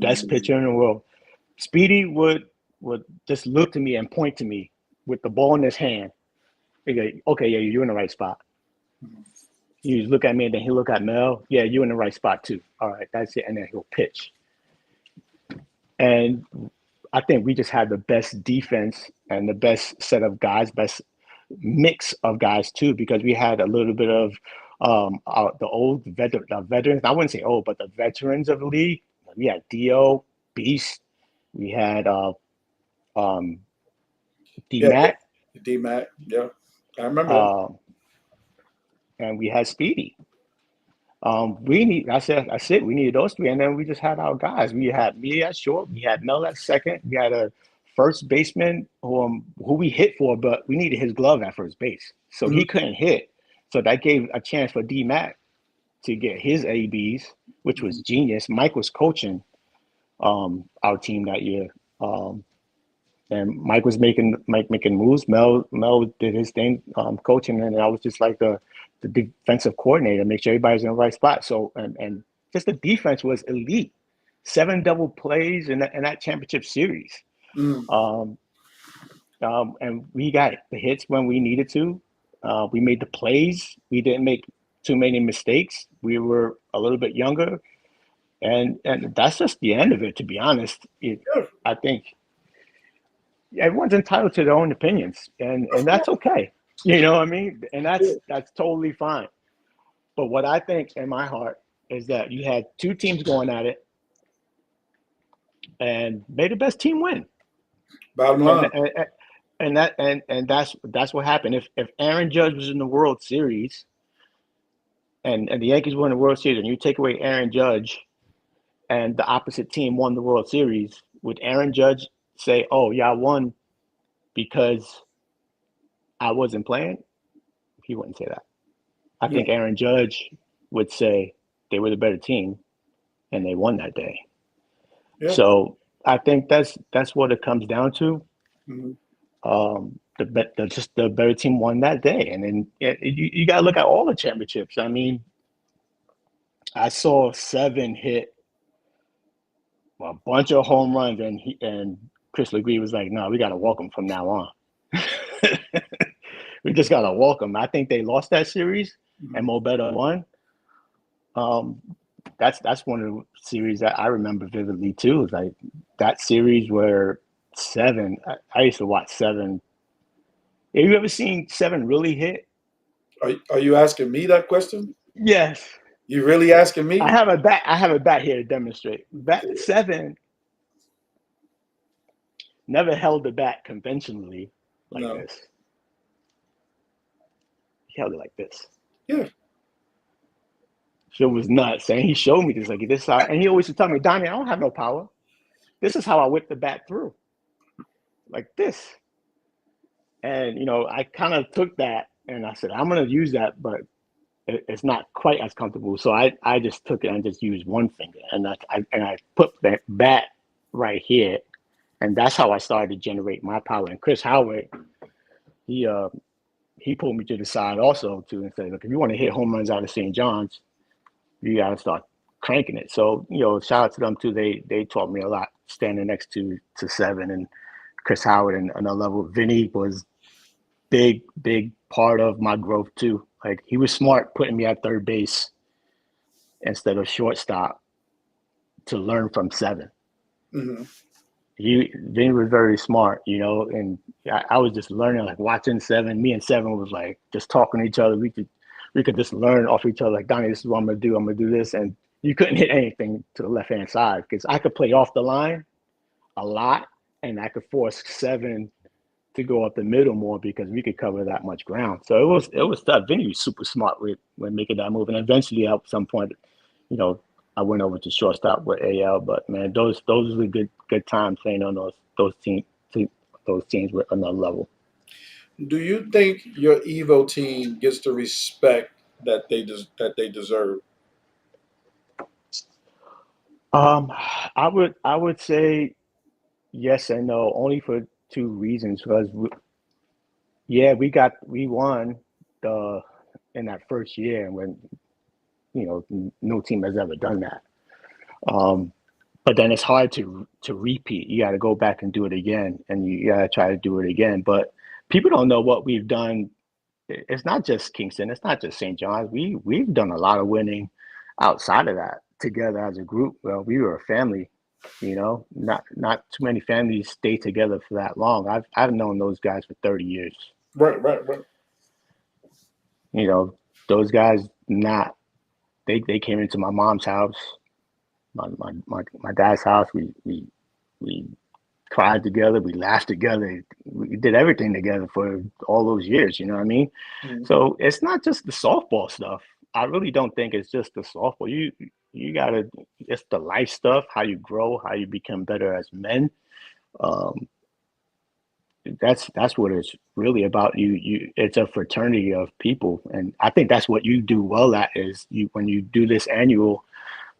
best pitcher in the world. Speedy would just look to me and point to me with the ball in his hand. He go, okay, yeah, you're in the right spot. He look at me and then he'll look at Mel. Yeah, you're in the right spot too. All right, that's it. And then he'll pitch. And I think we just had the best defense and the best set of guys, best mix of guys too, because we had a little bit of the veterans. I wouldn't say old, but the veterans of the league. We had Dio, Beast. We had um, D Yeah, Mac, D Mac. Yeah, I remember that. uh, and we had Speedy. We need. I said we needed those three, and then we just had our guys. We had me at short. We had Mel at second. We had a first baseman who we hit for, but we needed his glove at first base, so he Hmm. couldn't hit. So that gave a chance for D Mac to get his ABs. which was Mhm. genius. Mike was coaching our team that year. Um, and Mike was making moves. Mel did his thing, coaching, and I was just like the defensive coordinator, make sure everybody's in the right spot. So and just the defense was elite. 7 double plays in that championship series. Mm. Um, and we got the hits when we needed to. We made the plays. We didn't make too many mistakes. We were a little bit younger, and that's just the end of it. To be honest, Yeah, I think everyone's entitled to their own opinions, of and that's course. okay. You know what I mean? And Yeah. that's totally fine. But what I think in my heart is that you had two teams going at it, and may the best team win. Bottom And line. that's what happened. If Aaron Judge was in the World Series and the Yankees won the World Series, and you take away Aaron Judge, and the opposite team won the World Series, would Aaron Judge say, "Oh, yeah, I won because I wasn't playing"? He wouldn't say that. I Yeah. think Aaron Judge would say they were the better team and they won that day. Yeah. So I think that's what it comes down to. Mhm. Just the better team won that day, and then you got to look at all the championships. I mean, I saw Seven hit a bunch of home runs, and Chris Legree was like, "No, we got to walk him from now on. We just got to walk him." I think they lost that series, and Mhm. Mo Better won. Um, that's one of the series that I remember vividly too. Is like that series where Seven. I used to watch Seven. Have you ever seen Seven really hit? Are you asking me that question? Yes. You really asking I me? have a bat. I have a bat here to demonstrate. Bat Seven never held the bat conventionally like No. this. He held it like this. Yeah. Shit was nuts. And he showed me this, like this how, and he always would tell me, "Donnie, I don't have no power. This is how I whip the bat through, like this." And I kind of took that and I said, "I'm gonna use that, but it's not quite as comfortable." So I just took it and just used one finger, and I put that bat right here, and that's how I started to generate my power. And Chris Howard, he uh he pulled me to the side also too and said, "Look, if you want to hit home runs out of St. John's, you got to start cranking it." So shout out to them too. They taught me a lot standing next to Seven and Chris Howard and another level. Vinny was big part of my growth too. Like he was smart putting me at third base instead of shortstop to learn from Seven. Hmm. Vinny was very smart, and I was just learning, like watching Seven. Me and Seven was like just talking to each other. We could just learn off each other. Like, "Donnie, this is what I'm gonna do. I'm gonna do this," and you couldn't hit anything to the left hand side because I could play off the line a lot, and I could force Seven to go up the middle more because we could cover that much ground. So it was tough. Vinny was super smart with when making that move, and eventually at some point, you know, I went over to shortstop with AL. But man, those were good times playing on those teams with another level. Do you think your Evo team gets the respect that they deserve? Um, I would say yes and no, only for two reasons. Because yeah, we won the in that first year when no team has ever done that. Um, but then it's hard to repeat. You got to go back and do it again, and you got to try to do it again. But people don't know what we've done. It's not just Kingston. It's not just St. John's. We've done a lot of winning outside of that together as a group. Well, we were a family. Not too many families stay together for that long. I've known those guys for 30 years. Right, right, right. You know, those guys not they came into my mom's house, my dad's house. We cried together, we laughed together, we did everything together for all those years. You know what I mean? Mhm. So it's not just the softball stuff. I really don't think it's just the softball. You gotta it's the life stuff, how you grow, how you become better as men. Um, that's what it's really about. It's a fraternity of people, and I think that's what you do well at is you when you do this annual.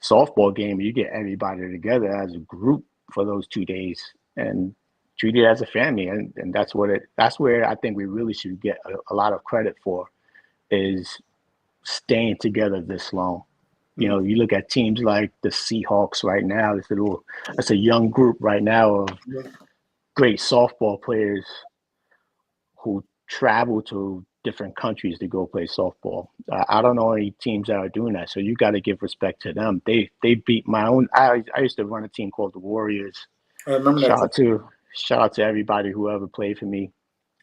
softball game, you get everybody together as a group for those 2 days and treat it as a family, and that's where I think we really should get a lot of credit for is staying together this long. You Mm-hmm. know, you look at teams like the Seahawks right now. It's a young group right now of great softball players who travel to different countries to go play softball. I don't know any teams that are doing that, so you got to give respect to them. They beat my own. I used to run a team called the Warriors. I remember that. Shout out to shout out to everybody who ever played for me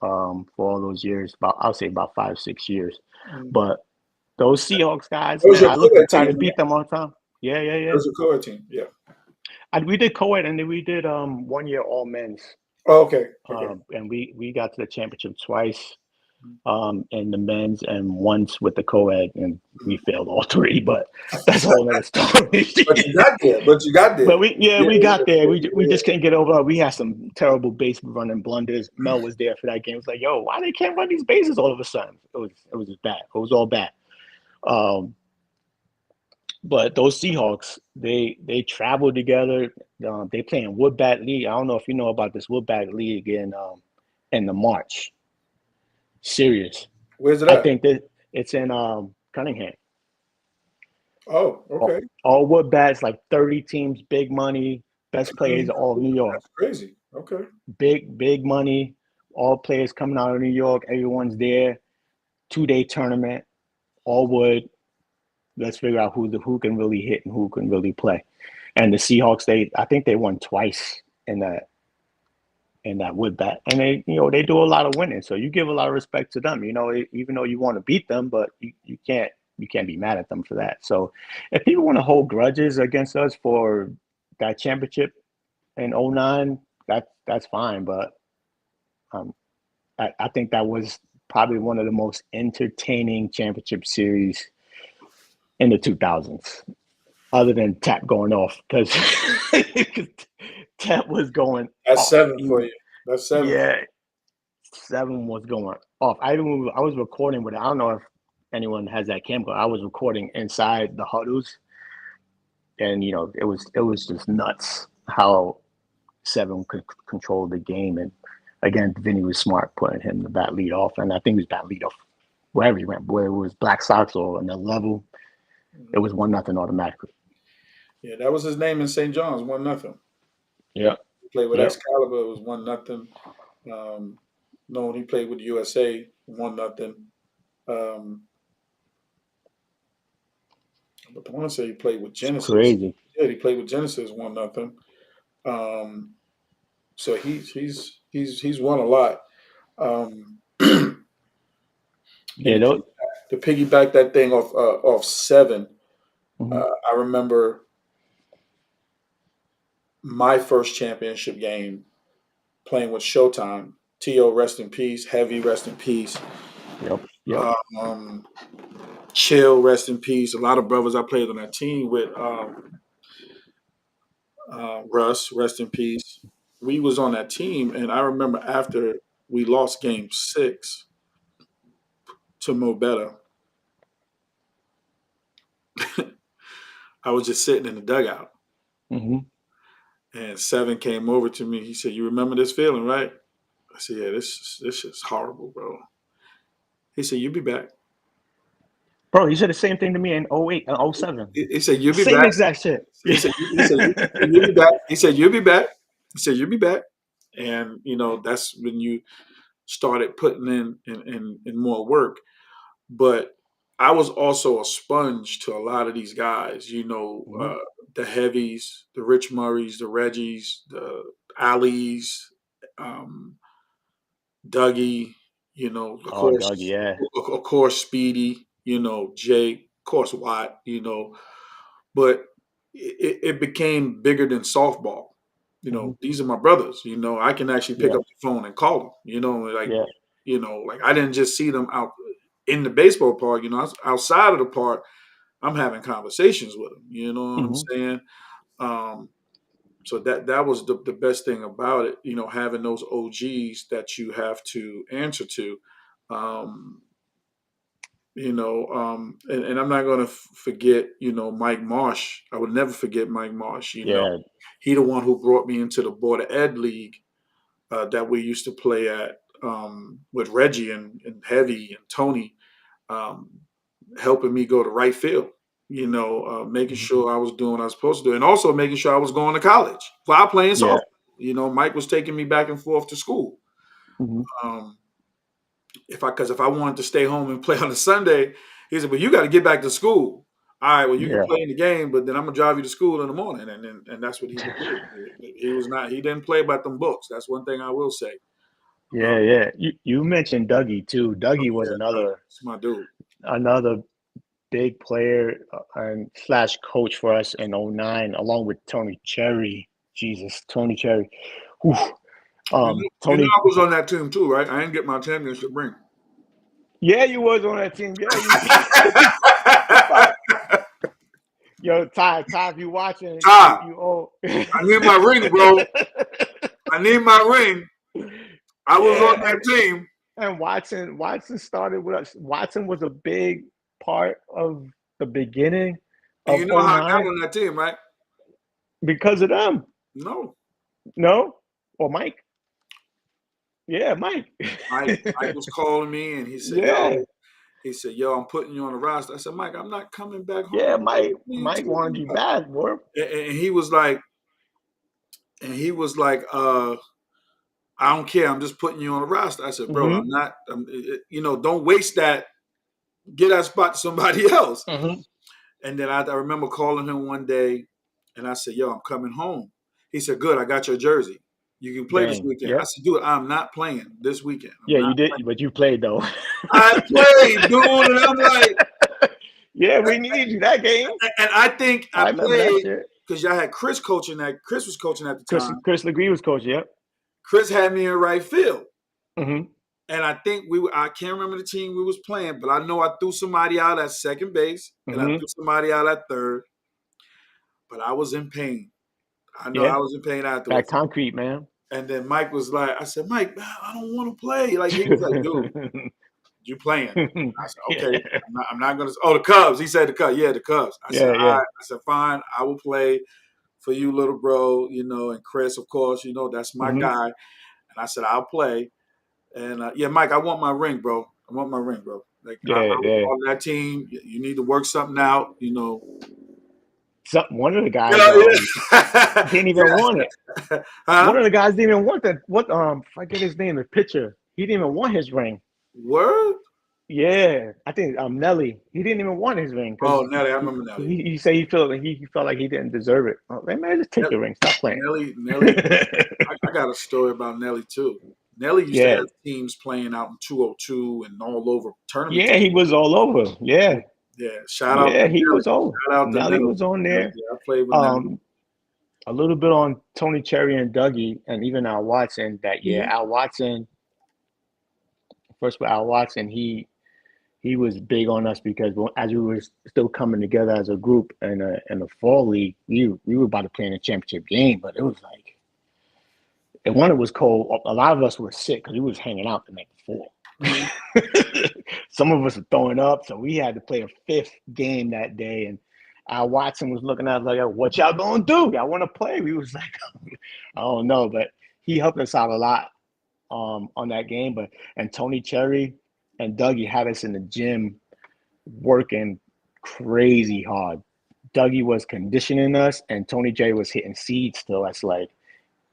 for all those years. About I'll say about 5 6 years, Mm. but those Seahawks guys, That was man, your I looked to co-ed try team, to right? beat them all the time. Yeah, yeah, That yeah. was your co-ed team. Yeah. We did co-ed and then we did 1 year all men's. Oh, okay. Okay. And we got to the championship twice in the men's and once with the co-ed, and we Mhm. failed all three. But that's a whole other story. But you got there. But you got there. But we Yeah. got there. We Yeah. just couldn't get over. We had some terrible base running blunders. Mel was there for that game. It was like, yo, why they can't run these bases all of a sudden? It was just bad. It was all bad. Um, but those Seahawks, they travel together. They play in Woodbat League. I don't know if you know about this Woodbat League in the March series. Where's it I at? think that it's in Cunningham. Oh, All, okay. all Woodbats, like 30 teams, big money, best players, all of New York. That's crazy. Okay. Big money, all players coming out of New York. Everyone's there. 2 day tournament, all wood. Let's figure out who can really hit and who can really play. And the Seahawks, I think they won twice in that wood bat, and they do a lot of winning. So you give a lot of respect to them. Even though you want to beat them, but you can't be mad at them for that. So if people want to hold grudges against us for that championship in '09, that's fine. But um, I think that was probably one of the most entertaining championship series in the 2000s, other than Tap going off because Tap was going That's off. seven for you. That's seven. Yeah, 7 was going off. I was recording with it. I don't know if anyone has that camera. I was recording inside the huddles, and it was just nuts how 7 could control the game. And again, Vinny was smart putting him the bat lead off, and I think he was bat lead off wherever he went, whether it was Black Sox or another level. It was 1-0 automatically. Yeah, that was his name in St. John's. 1-0. Yeah, He played with yep, Excalibur. It was 1-0. Um, no, he played with USA. 1-0. Um, but I want to say he played with it's Genesis. crazy. Yeah, he played with Genesis. 1-0. Um, so he's won a lot. Um, and Yeah, though. to piggyback that thing off 7, Hmm. I remember my first championship game playing with Showtime. T.O. rest in peace. Heavy rest in peace. Yep, yep. Um, Chill rest in peace. A lot of brothers I played on that team with. Russ rest in peace. We was on that team, and I remember after we lost Game 6 to Mo Better, I was just sitting in the dugout, Hmm. and 7 came over to me. He said, "You remember this feeling, right?" I said, "Yeah, this is horrible, bro." He said, "You'll be back." Bro, he said the same thing to me in '08 and '07. He said, "You'll be Same back." exact shit. He said, "You'll be back." He said, "You'll be back." He said, "You'll be back." And that's when you started putting in more work. But I was also a sponge to a lot of these guys. Hmm. The heavies, the Rich Murrays, the Reggies, the Allies, um, Dougie. Oh, Doug, yeah. Of course, Speedy. Jake, of course, Watt. But it became bigger than softball. Hmm. These are my brothers. I can actually pick Yeah, up the phone and call them. yeah. Like I didn't just see them out in the baseball park. Outside of the park, I'm having conversations with them. You know what I'm Hmm. saying? Um, so that was the best thing about it. Having those OGs that you have to answer to. Um, And I'm not going to forget, Mike Marsh. I would never forget Mike Marsh. Yeah. He the one who brought me into the Board of Ed League that we used to play at with Reggie and Heavy and Tony, um, helping me go to right field. Making Mhm. sure I was doing what I was supposed to do, and also making sure I was going to college while playing Yeah. softball. Mike was taking me back and forth to school. Hmm. Um, if I wanted to stay home and play on a Sunday, he said, "But you got to get back to school." All right, well, you can Yeah. play in the game, but then I'm gonna drive you to school in the morning, and that's what he would do. He didn't play about them books. That's one thing I will say. Yeah, yeah. You mentioned Dougie too. Dougie was Yeah, another it's my dude. another big player and slash coach for us in '09, along with Tony Cherry. Jesus, Tony Cherry. Whew. You know, Tony. I was on that team too, right? I didn't get my championship ring. Yeah, you was on that team. Yeah, you probably, yo, Ty, if you watching, Ty, you owe. I need my ring, bro. I need my ring. I was on Yeah, that team. and Watson started with us. Watson was a big part of the beginning And of you know how I got '09 on that team, right? because of them. No. No? Or Mike? Yeah, Mike. Mike was calling me and Yeah. he said, yo, I'm putting you on the roster. I said, Mike, I'm not coming back home. Yeah, Bro. Mike. What are you Mike talking wanted you about? bad, bro. And he was like, I don't care. I'm just putting you on the roster. I said, bro, I'm Mm-hmm. not, don't waste that. Get that spot to somebody else. Mm-hmm. And then I remember calling him one day and I said, yo, I'm coming home. He said, good, I got your jersey. You can play this Bang. weekend. I Yep. said, dude, I'm not playing this weekend. I'm Yeah, not you did, playing. but you played though. I played, dude, and I'm like, Yeah, we needed you that game. and I think I I remember that played shit. because y'all had Chris coaching that. Chris was coaching at the time. Chris Legree was coach. Yep. Chris had me in right field. Mm-hmm. And I think I can't remember the team we was playing, but I know I threw somebody out at second base and I Mm-hmm. threw somebody out at third, but I was in pain. I know Yeah. I was in pain That afterwards. concrete, man. And then Mike was like, I said, Mike, man, I don't want to play. Like, he was like, dude, you playing. I said, Yeah. okay, I'm not going to. Oh, the Cubs. He said the Cubs. Yeah, the Cubs. I said, Yeah, all yeah. right. I said, fine, I will play for you, little bro, and Chris, of course, that's my Mm-hmm. guy. And I said, I'll play. And yeah, Mike, I want my ring, bro. I want my ring, bro. Like I Yeah, was yeah. on that team. You need to work something out, One of the You guys know, yeah. didn't even want it. Huh? One of the guys didn't even want that. What forget his name, the pitcher. He didn't even want his ring. Word? Yeah, I think Nelly. He didn't even want his ring Oh, because Nelly, I remember Nelly. he said he felt like he didn't deserve it. Oh, man, just take the ring. Stop playing. Nelly. I got a story about Nelly too. Nelly used to Yeah, have teams playing out in 202 and all over tournament yeah, teams. he was all over. Yeah, Yeah, shout out to yeah, he Nelly. was all. Shout out to Nelly Nelly. was on there. Yeah, I played with Nelly. Um, a little bit on Tony Cherry and Dougie, and even Al Watson that year. Mhm. Al Watson, first with Al Watson, he was big on us because as we were still coming together as a group in a fall league, we were about to play in a championship game, but it was like, and one, it was cold. A lot of us were sick because we was hanging out the night before. Mhm. Some of us were throwing up, so we had to play a fifth game that day. And Al Watson was looking at us like, "What y'all gonna do? Y'all want to play?" We was like, "I don't know," but he helped us out a lot on that game. But and Tony Cherry and Dougie had us in the gym working crazy hard. Dougie was conditioning us, and Tony J was hitting seeds still. That's like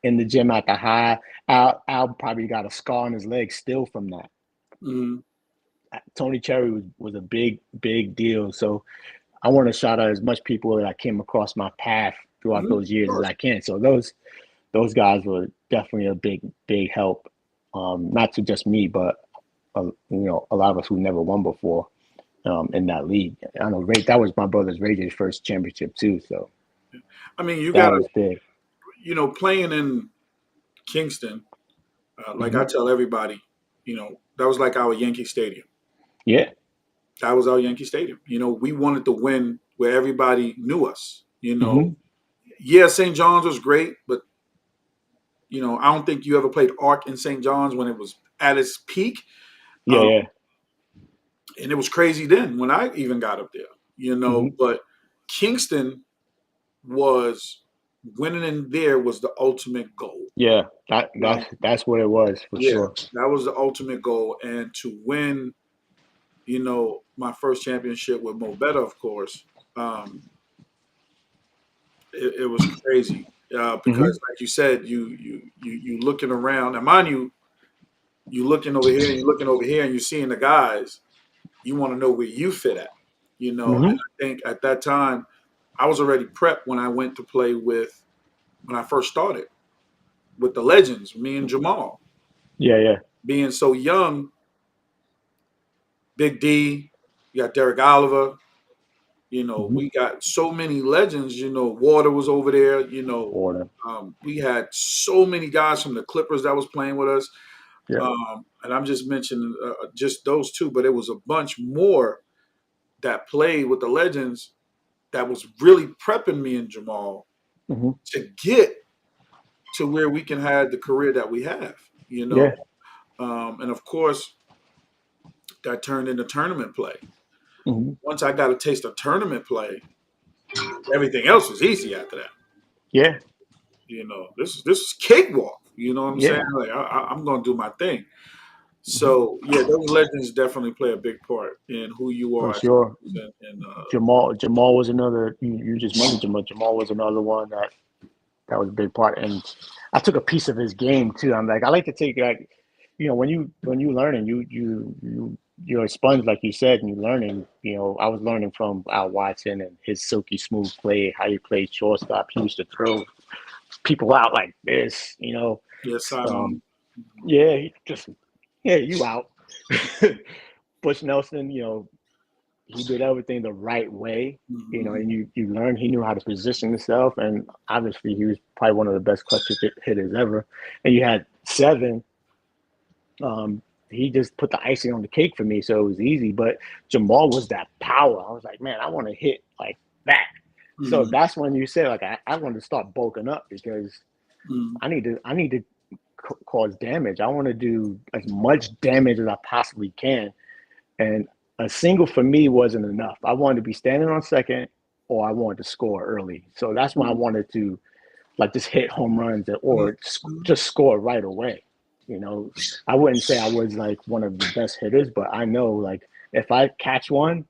in the gym at the high. Al probably got a scar on his leg still from that. Mhm. Tony Cherry was a big deal. So I want to shout out as much people that I came across my path throughout Mhm. those Of years as course. I can. So those guys were definitely a big help. Not to just me, but a lot of us who never won before in that league. I know Ray, that was my brother's Ray's first championship too. So I mean, you that got to, was big. playing in Kingston, like I Hmm. tell everybody, that was like our Yankee Stadium. Yeah. That was our Yankee Stadium. We wanted to win where everybody knew us. Hmm. Yeah, St. John's was great, but I don't think you ever played Arc in St. John's when it was at its peak. Yeah. Um, Yeah. And it was crazy then when I even got up there, you know. Hmm. But Kingston was winning in there was the ultimate goal. Yeah, that Like, that's what it was for yeah, sure. that was the ultimate goal. And to win, you know, my first championship with Mo Better, of course, um, it was crazy. Hmm. Because like you said, you looking around. And mind you, you looking over here and you're looking over here and you're seeing the guys. You want to know where you fit at, you know. And Hmm. I think at that time I was already prepped when I went to play with when I first started with the legends, me and Jamal. Yeah, yeah. Being so young, Big D, you got Derek Oliver, you know, Hmm. we got so many legends, you know, Water was over there, you know. Order. We had so many guys from the Clippers that was playing with us. Yeah. And I'm just mentioning just those two, but it was a bunch more that played with the legends that was really prepping me and Jamal Hmm. to get to where we can have the career that we have, you know. Yeah. And of course, that turned into tournament play. Hmm. Once I got a taste of tournament play, everything else was easy after that. Yeah. You know, this is cakewalk. You know what I'm saying? Yeah. Like I'm gonna do my thing. Hmm. So yeah, those legends definitely play a big part in who you For are as a sure. person. And Jamal was another. You just mentioned Jamal. Jamal was another one that was a big part, and I took a piece of his game too. I'm like, I like to take like, when you learning, you're a sponge like you said, and you learning. I was learning from Al Watson and his silky smooth play, how he played shortstop. He used to throw people out like this. yeah, Um, sidearm. yeah, he just yeah, you out. Bush Nelson, he did everything the right way, Mm-hmm. and you learn he knew how to position himself, and obviously he was probably one of the best clutch hitters ever. And you had Seven, he just put the icing on the cake for me, so it was easy. But Jamal was that power. I was like, man, I want to hit like that. So Mm-hmm. that's when you say like I want to start bulking up because Mm-hmm. I need to cause damage. I want to do as much damage as I possibly can, and a single for me wasn't enough. I wanted to be standing on second or I wanted to score early. So that's why I wanted to like just hit home runs or Mm-hmm. just score right away. You know, I wouldn't say I was like one of the best hitters, but I know like if I catch one,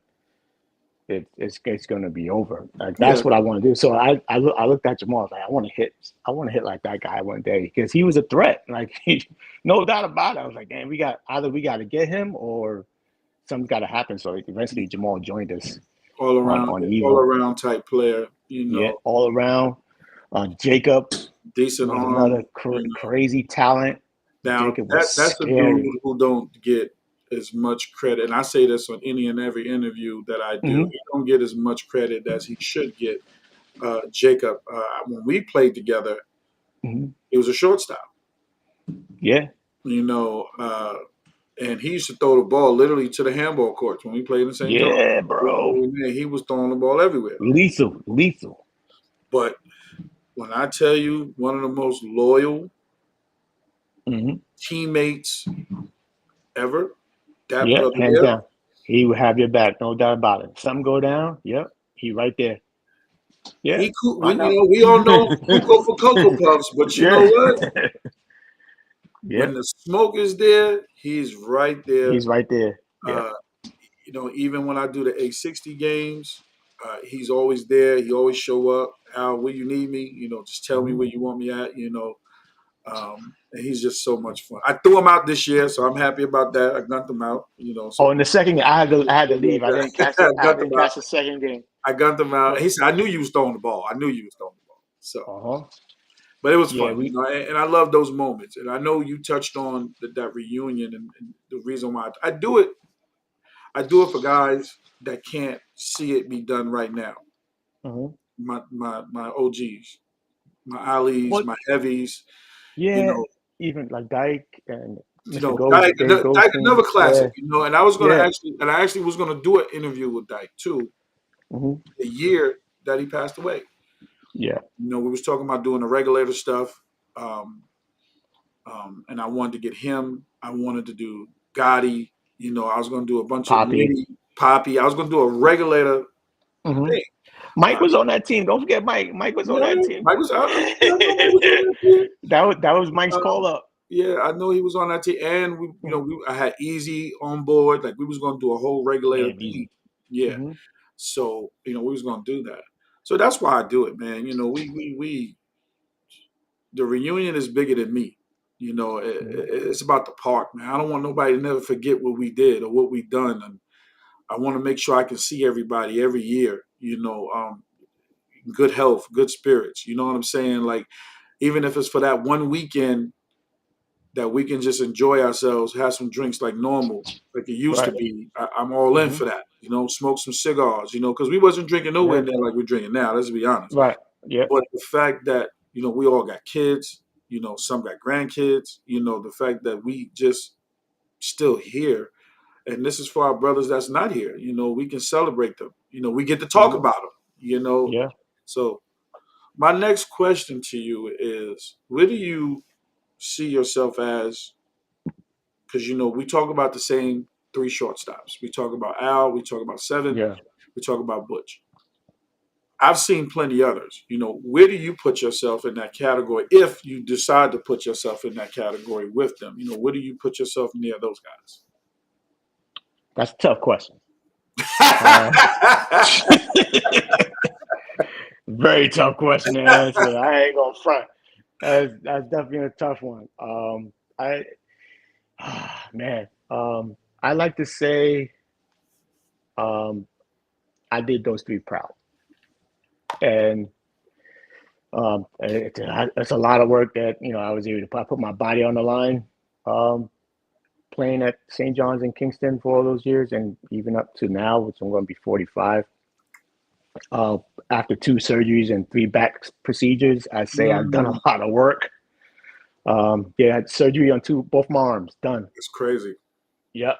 it's going to be over. Like Yeah. that's what I want to do. So I looked at Jamal. I was like, I want to hit like that guy one day because he was a threat. Like no doubt about it. I was like, damn, we got to get him or something's got to happen. So eventually Jamal joined us on All Evo. around type player. You Yeah, know, all around. Jacob decent was arm. another You know, crazy talent. now Jacob was that's a dude scary. who don't get as much credit, and I say this on any and every interview that I do. Hmm. He don't get as much credit as he should get. Jacob, when we played together, Hmm. he was a shortstop. Yeah, You know, and he used to throw the ball literally to the handball courts when we played in St. John. yeah, bro. He was throwing the ball everywhere. Lethal, lethal. But when I tell you, one of the most loyal Hmm. teammates ever, that Yep, brother hands there, down. He would have your back, no doubt about it. If something go down, yep, he right there. Yeah, I you know. know, we all know Cuco for Cocoa Puffs, but you know Yeah, what? yeah, When the smoke is there, he's right there. he's right there. Yeah. Uh, you know, even when I do the A60 games, he's always there. He always show up. Al, where you need me, you know, just tell me Hmm. where you want me at, you know. And he's just so much fun. I threw him out this year, so I'm happy about that. I gunned him out, you know. Oh, So in the second game, I had to leave. I didn't catch I it. I gunned didn't him out. catch the second game. I gunned him out. But He said, "I knew you was throwing the ball. I knew you was throwing the ball." So, uh-huh. but it was Yeah, fun, you know. And I love those moments. And I know you touched on that reunion and the reason why I do it. I do it for guys that can't see it be done right now. uh-huh. My OGs, my Ali's, Well, my heavies. You yeah, know, even like Dyke and you Mr. know, Gold, Dave Dyke Goldstein. another Yeah, classic. You know, and I was gonna yeah. actually was gonna do an interview with Dyke too. Hmm. The year that he passed away. Yeah. You know, we was talking about doing the regulator stuff, um, and I wanted to get him. I wanted to do Gotti. I was going to do a bunch of Poppy. mini poppy. I was going to do a regulator Hmm. thing. Mike was on that team. Don't forget Mike. Mike was on Yeah, that team. Mike was. I know Mike was on that team. That was Mike's Um, call up. yeah, I know he was on that team, and Mhm. I had Easy on board. Like we was going to do a whole regulator Man, thing. easy. Yeah, Hmm. so we was going to do that. So that's why I do it, man. We the reunion is bigger than me. Hmm. It's about the park, man. I don't want nobody to never forget what we did or what we done, and I want to make sure I can see everybody every year. Good health, good spirits. You know what I'm saying? Like even if it's for that one weekend that we can just enjoy ourselves, have some drinks like normal, like it used to Right. be. I'm all in Hmm. for that. Smoke some cigars. Because we wasn't drinking nowhere Yeah. near like we're drinking now. Let's be honest. Right. Yeah. But the fact that we all got kids, some got grandkids. The fact that we just still here, and this is for our brothers that's not here. We can celebrate them. We get to talk Hmm. about them. Yeah. So my next question to you is, where do you see yourself as? Because we talk about the same three shortstops. We talk about Al. We talk about Seven. Yeah. We talk about Butch. I've seen plenty others. Where do you put yourself in that category if you decide to put yourself in that category with them? Where do you put yourself near those That's a tough question. Uh, guys? very tough question to answer. I ain't gonna front. That's definitely a tough one. I man, I like to say um, I did those three proud, and it's a lot of work that I was able to put. I put my body on the line, um, playing at St. John's in Kingston for all those years, and even up to now, which I'm going to be 45. Uh, After two surgeries and three back procedures, I say I've done a Mm, lot of work. Yeah, I had surgery on both my arms, done. it's crazy. Yep,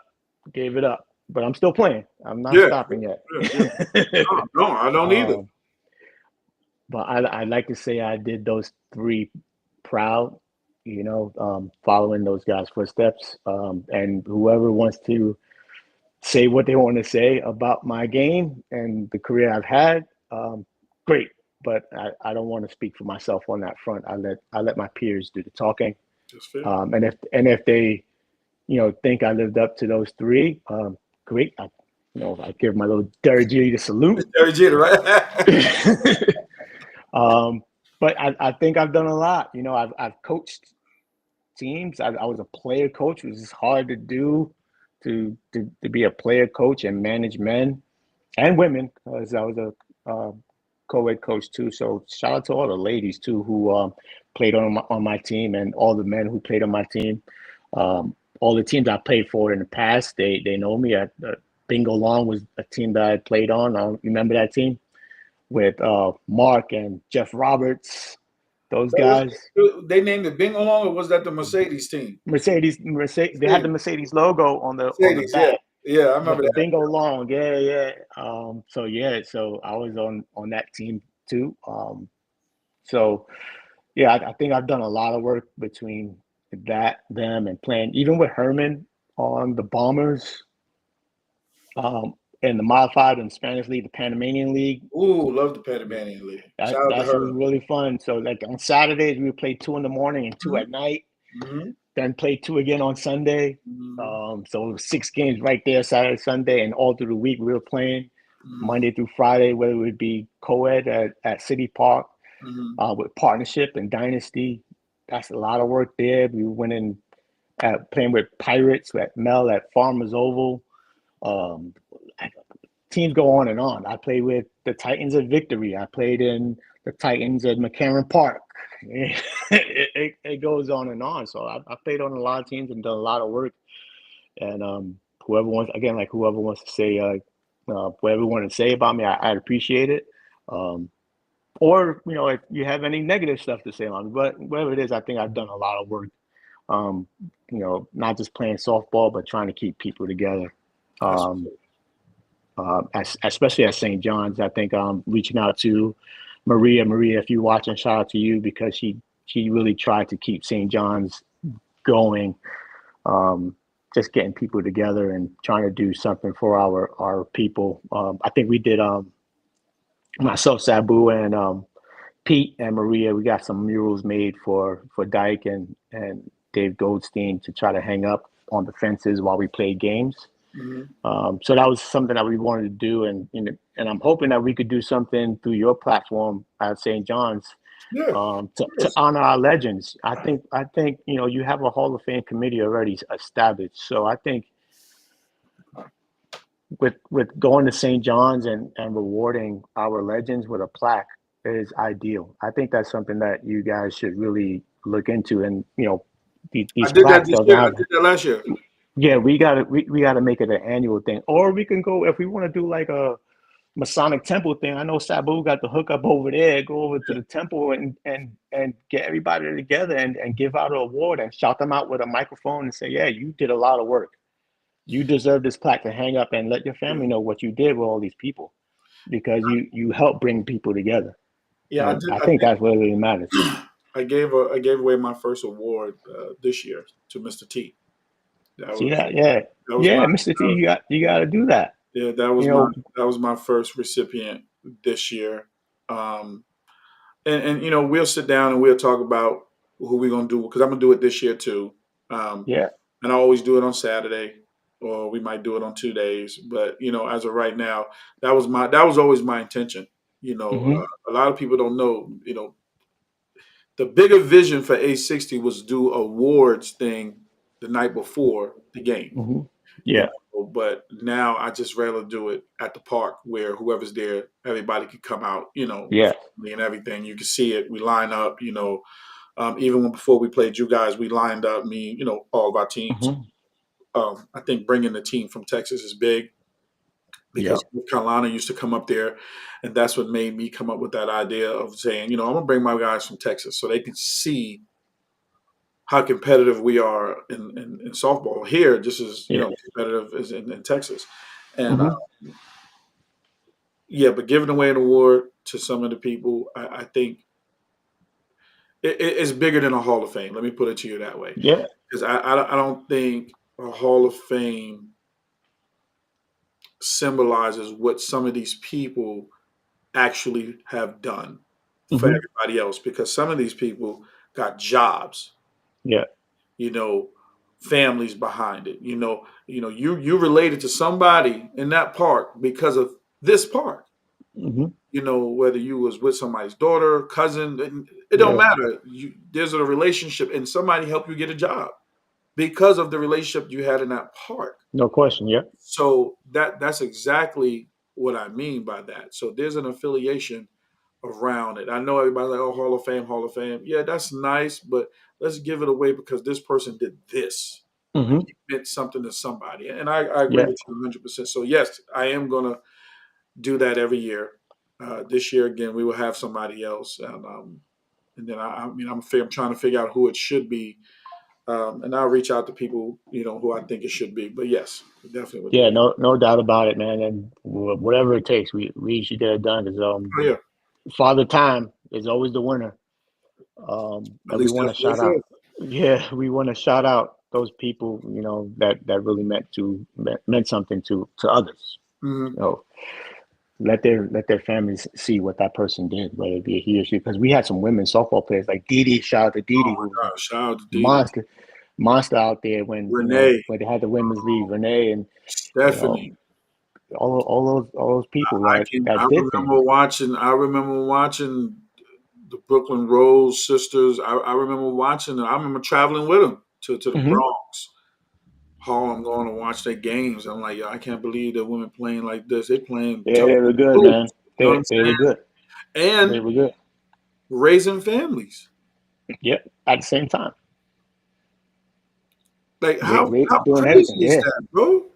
gave it up, but I'm still playing. I'm not Yeah, stopping yet. yeah, yeah. No, I don't either. um, but I like to say I did those three proud. Following those guys' footsteps, and whoever wants to say what they want to say about my game and the career I've had, great. But I don't want to speak for myself on that front. I let my peers do the talking. That's fair. And if they think I lived up to those three, great. I give my little Derek Jeter the salute. It's Derek Jeter, right? um, but I think I've done a lot. I've coached teams. I was a player coach, which is hard to do, to be a player coach and manage men and women, because I was a co-ed coach too. So shout out to all the ladies too who played on my team, and all the men who played on my team. All the teams I played for in the past, they know me. Bingo Long was a team that I played on. I remember that team with Mark and Jeff Roberts. Those That was guys. they named it Bingo Long, or was that the Mercedes team? Mercedes. They had the Mercedes, Mercedes logo on the Mercedes, yeah, back, yeah, I but remember the that. bingo long, yeah, yeah. So I was on that team too. So yeah, I think I've done a lot of work between them, and playing even with Herman on the Bombers, and the modified and Spanish League, the Panamanian League. Ooh, love the Panamanian League. That Shout out to that was her. really fun. So like on Saturdays we would play two in the morning and two Hmm. at night, Hmm. then play two again on Sunday. Hmm. So it was 6 games right there, Saturday, Sunday, and all through the week we were playing Hmm. Monday through Friday, whether it would be co-ed at City Park, Hmm. with partnership and dynasty. That's a lot of work there. We went in playing with Pirates at Mel at Farmers Oval. Um, Teams go on and on. I played with the Titans of Victory. I played in the Titans at McCarran Park. It goes on and on. So I played on a lot of teams and done a lot of work. And whoever wants to say whatever you want to say about me, I'd appreciate it. Um, or if you have any negative stuff to say about me, but whatever it is, I think I've done a lot of work. Um, not just playing softball, but trying to keep people together. That's Um, Especially at St. John's. I think reaching out to Maria. Maria, if you're watching, shout out to you, because she really tried to keep St. John's going. Um, just getting people together and trying to do something for our people. I think we did myself, Sabu, and Pete and Maria. We got some murals made for Dyke and Dave Goldstein to try to hang up on the fences while we played games. Hmm. So that was something that we wanted to do, and I'm hoping that we could do something through your platform at St. John's Yeah, of to course. honor our legends. I think you have a Hall of Fame committee already established, so I think with going to St. John's and rewarding our legends with a plaque is ideal. I think that's something that you guys should really look into, and I these did that plaques this doesn't year. I have. did that last year. Yeah, we gotta make it an annual thing, or we can go if we want to do like a Masonic temple thing. I know Sabu got the hookup over there. Go over to Yeah. the temple and get everybody together and give out an award and shout them out with a microphone and say, "Yeah, you did a lot of work. You deserve this plaque to hang up and let your family know what you did with all these people because you helped bring people together." Yeah, I And did. I think that's what really matters. I gave away my first award this year to Mr. T. That See was that? Yeah, that was yeah, my Mr. T, you got to do that. yeah You know. that was my first recipient this year. Um, and we'll sit down and we'll talk about who we're gonna do because I'm gonna do it this year too. Um, Yeah. and I always do it on Saturday, or we might do it on 2 days. But as of right now, that was always my intention. Hmm. A lot of people don't know. The bigger vision for A60 was do awards thing the night before the game. Hmm. Yeah. But now I just rather do it at the park where whoever's there, everybody could come out. The Yeah. family and everything. You can see it. We line up. Even when before we played you guys, we lined up. Me, all of our teams. Hmm. I think bringing the team from Texas is big Yeah. because North Carolina used to come up there, and that's what made me come up with that idea of saying, I'm gonna bring my guys from Texas so they can see how competitive we are in softball here, just as Yeah. competitive as in Texas. And Hmm. yeah, but giving away an award to some of the people, I think it's bigger than a Hall of Fame. Let me put it to you that way, Yeah. because I don't think a Hall of Fame symbolizes what some of these people actually have done for Hmm. everybody else. Because some of these people got jobs, Yeah. you know, families behind it. You related to somebody in that park because of this park. Hmm. Whether you was with somebody's daughter, cousin, it don't Yeah. matter. There's a relationship, and somebody helped you get a job because of the relationship you had in that park. No question. Yeah. So that's exactly what I mean by that. So there's an affiliation around it. I know everybody's like, oh, Hall of Fame, Hall of Fame. Yeah, that's nice, but let's give it away because this person did this. Like Hmm. he meant something to somebody. And I agree Yeah. with you 100%. So yes, I am gonna do that every year. This year again, we will have somebody else, and then I mean, I'm trying to figure out who it should be, and I'll reach out to people, who I think it should be. But yes, we definitely will do Yeah. it. No doubt about it, man. And whatever it takes, we should get it done. Because Oh yeah, Father Time is always the winner. at And we least want that's to what shout they out. Yeah, we want to shout out those people, that really meant something to others. say. You know, let their families see what that person did, whether it be he or she. Because we had some women softball players like Dee Dee. Shout out to Dee Oh Dee, who was my a gosh, shout out to Didi, monster out there when Renee, when they had the women's league. Renee and you know Stephanie. all those people I that can. that did things. I remember watching the Brooklyn Rose sisters. I remember watching them. I remember traveling with them to the Hmm. Bronx. Harlem, going to watch their games. I'm like, yo, I can't believe that women playing like this. They playing Yeah, tough they were good, hoops. man. You know what I'm They were good. saying? They And were good. raising families. Yeah, at the same time, Like how doing everything. crazy is Yeah, that, bro?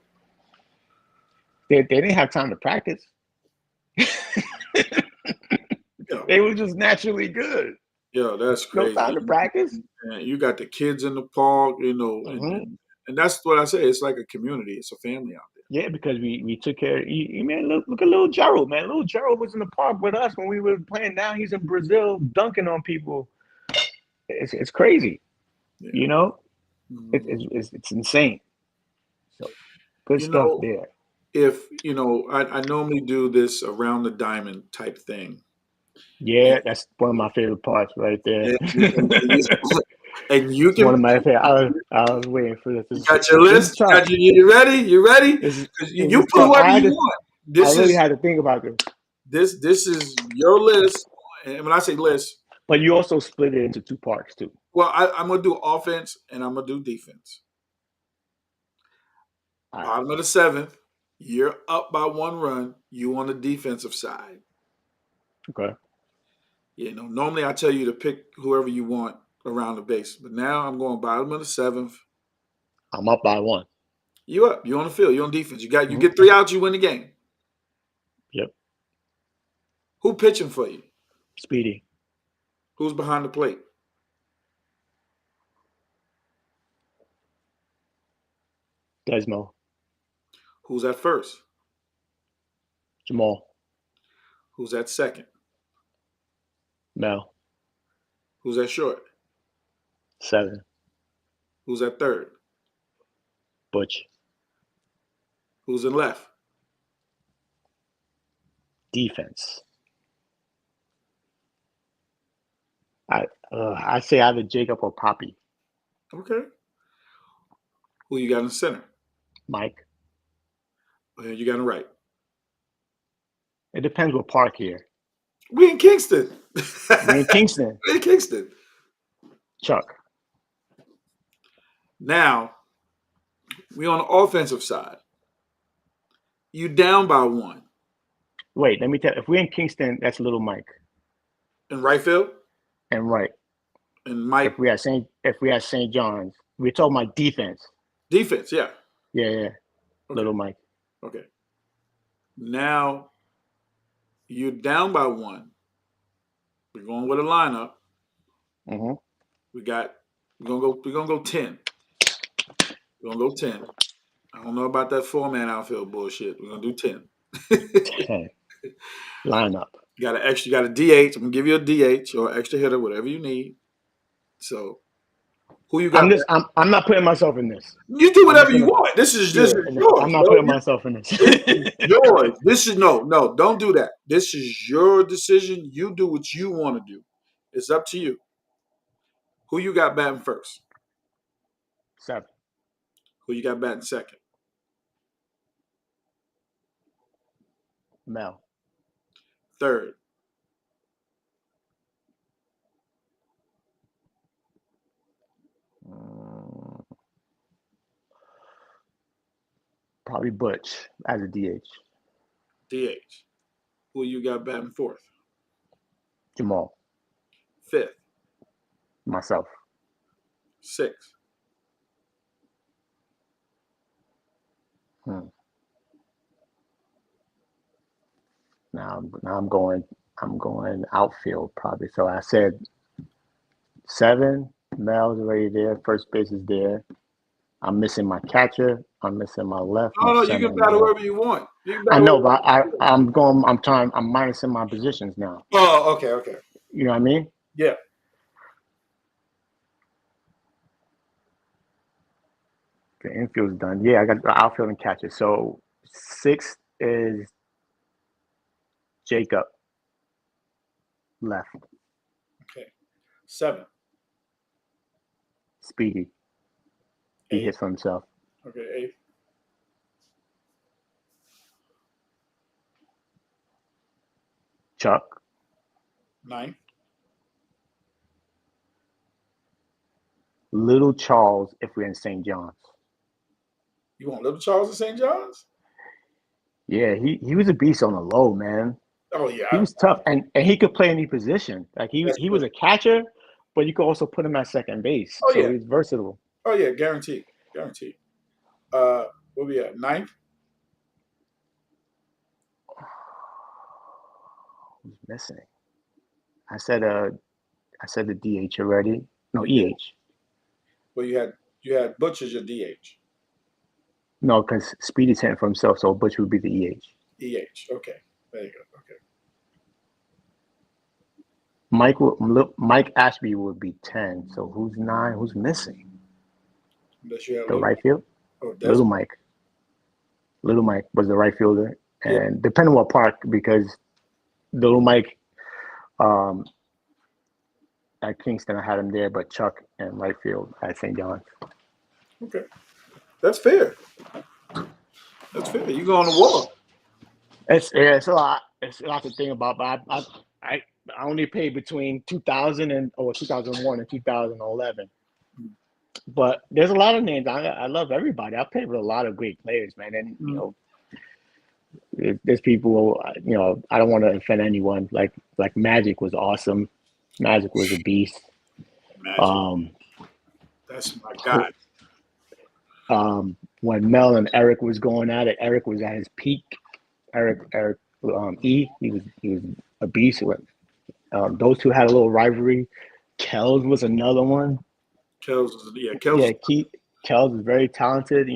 they didn't have time to practice. Yo, They were just naturally good. that's No crazy. time to practice. And you got the kids in the park, and, Hmm. and that's what I say. It's like a community. It's a family out Yeah, because we took care. Man, look at little Gerald, man. Little Gerald was in the park with us when we were playing. Now he's in Brazil dunking on people. It's crazy. there. You Yeah. know, Mhm. it's insane. Good You stuff know, there. if I normally do this around the diamond type thing. And, Yeah, that's one of my favorite parts right there. and, and you It's one can of my favorite. I was waiting for this. you This got your this is list. tough. You ready? You ready? This 'Cause you is put tough. whoever you want. I This really is had to think about this. this is your list. And when I say list, But you also split it into two parts too. well, I'm gonna do offense and I'm gonna do defense. All right. Bottom of the seventh, you're up by one run. You on the defensive side. Okay. Normally I tell you to pick whoever you want around the base, but now I'm going bottom of the seventh. I'm up by one. You up? You on the field? You on defense? You Mhm. get 3 outs. You win the game. Yep. Who pitching for you? Speedy. Who's behind the plate? Desmo. Who's at first? Jamal. Who's at second? Mel. Who's at short? 7. Who's at third? Butch. Who's in left? Defense. I say either Jacob or Poppy. Okay. Who you got in center? Mike. Who you got in right? It depends what park here. We in Kingston. We in Kingston. We in Kingston. Chuck. Now, we on the offensive side. You down by one. Wait, let me tell you. If we're in Kingston, that's Little Mike. In right field? And right. And Mike. If we at St. John's, we're talking about defense. Defense, yeah. Yeah. Okay. Little Mike. Okay. Now you're down by one. We're going with a lineup. Mm-hmm. We're gonna go 10. We're gonna go 10. I don't know about that 4-man outfield bullshit. We're gonna do 10. 10. Lineup. You got a DH. I'm gonna give you a DH or extra hitter, whatever you need. So who you got? I'm not putting myself in this. You do whatever you want. This is yours, I'm not bro. putting myself in this. This is yours. This is no, don't do that. This is your decision. You do what you want to do. It's up to you. Who you got batting first? 7. Who you got batting second? Mel. Third. Probably Butch as a DH. DH. Who you got batting fourth? Jamal. Fifth. Myself. Sixth. Now I'm going outfield probably. So I said 7. Mel's already there. First base is there. I'm missing my catcher. I'm missing my left. No, my you center, can my battle right. whoever you want. You can I battle know, whoever but I'm minusing my positions now. Oh, okay. You know what I mean? Yeah. The infield's done. Yeah, I got the outfield and catcher. So 6 is Jacob. Left. Okay. 7. Speedy. He 8. hits for himself. Okay, 8. Chuck. 9. Little Charles if we're in St. John's. You want Little Charles in St. John's? Yeah, he was a beast on the low, man. Oh yeah. He was tough, and he could play any position. Like he was a catcher, but you could also put him at second base. Oh so yeah. he's versatile. Oh yeah, guaranteed. Where we at? 9th? Who's missing? I said the DH already. No, EH. Well, you had Butch as your DH. No, because Speedy's hitting for himself, so Butch would be the EH. EH. Okay. There you go. Okay. Mike Ashby would be 10. So who's 9? Who's missing? Unless you have The right field? Oh, Little Mike. Little Mike was the right fielder, Yeah. and depending on what park, because Little Mike um, at Kingston, I had him there, but Chuck and right field at St. John's. Okay. That's fair. That's fair. You go on the wall. It's a lot. It's a lot to think about, but I, I only paid between 2000 and or 2001 and 2011. But there's a lot of names. I love everybody. I played with a lot of great players, man. And Mm. there's people. I don't want to offend anyone. Like Magic was awesome. Magic was a beast. Magic. Um, That's my guy. when Mel and Eric was going at it, Eric was at his peak. Eric he was a beast. Those two had a little rivalry. Kells was another one. Kels yeah, Kels. Yeah, Kells is very talented.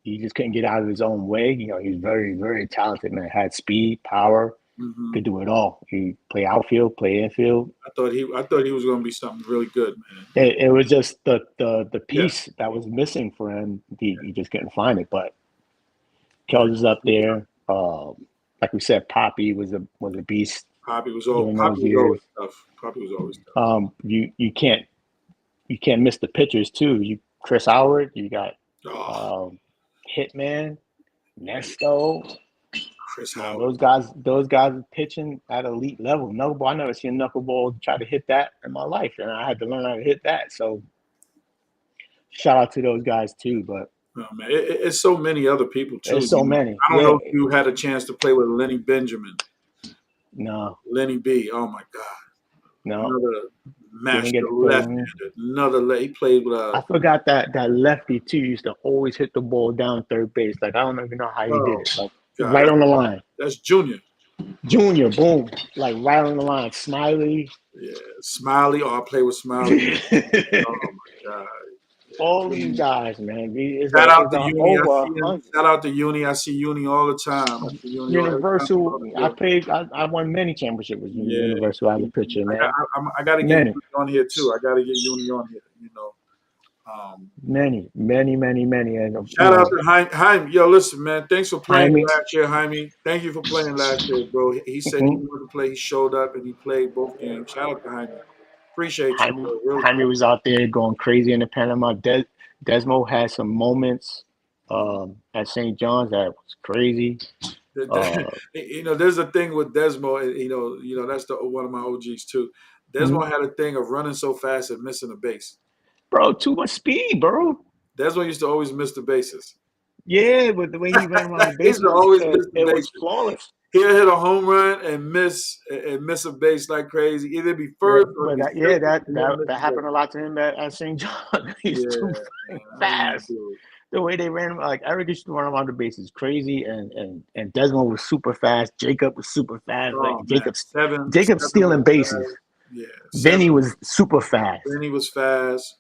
He just couldn't get out of his own way. He's very, very talented, man. Had speed, power, Mm-hmm. could do it all. He play outfield, play infield. I thought he was gonna be something really good, man. It was just the Yeah. piece that was missing for him. He just couldn't find it. But Kells is up there. Like we said, Poppy was a beast during Poppy those was always years. tough. Poppy was always tough. You can't miss the pitchers too. Chris Howard, you got Oh, um, Hitman, Nesto. Chris Howard. Those guys are pitching at elite level. Knuckleball, I never seen a knuckleball try to hit that in my life, and I had to learn how to hit that. So shout out to those guys too. But Oh, man. It's so many other people too. there's so many. I don't Yeah, know if you had a chance to play with Lenny Benjamin, no, Lenny B. Oh my God, no, another didn't master get to play with him. left-hander. He played with I forgot that lefty too used to always hit the ball down third base. Like I don't even know how he did oh it. Like God, right on the line. that's Junior. Junior, boom, like right on the line. Smiley. Yeah, Smiley. Oh, I played with Smiley. Oh my God. All Yeah. these guys, man. Shout out It's to a Uni. I over a see him. hundred. Shout out to Uni. I see Uni all the time. I see Uni every time I go Universal. to the I field. played. I won many championships with Yeah. Universal as a pitcher, man. I got to get Many, Uni on here too. I got to get Uni on here. Um, many, and Shout out to Jaime. Jaime, yo, listen, man. Thanks for playing Jaime. last year, Jaime. Thank you for playing last year, bro. He said he Mhm. wanted to play. He showed up and he played both games. Shout out to Jaime. Appreciate you, Jaime, bro. Really. Jaime was out there going crazy in the Panama. Desmo had some moments at St. John's that was crazy. Uh, There's a thing with Desmo. That's one of my OGs too. mhm. Desmo had a thing of running so fast and missing a base. Bro, too much speed, bro. Desmo used to always miss the bases. Yeah, but the way he ran around the He used to bases, always miss the it was bases. flawless. He'll hit a home run and miss a base like crazy. Either it be Yeah, first or it but be yeah, second, that and he'll that miss that the happened base. a lot to him at St. John. He's Yeah, too man. What are you gonna fast. do? The way they ran, like Eric used to run around the bases crazy, and Desmond was super fast. Jacob was super fast. Like Oh man, Jacob's seven stealing was bases. fast. Yeah, Vinny seven. was super fast. Then he was fast.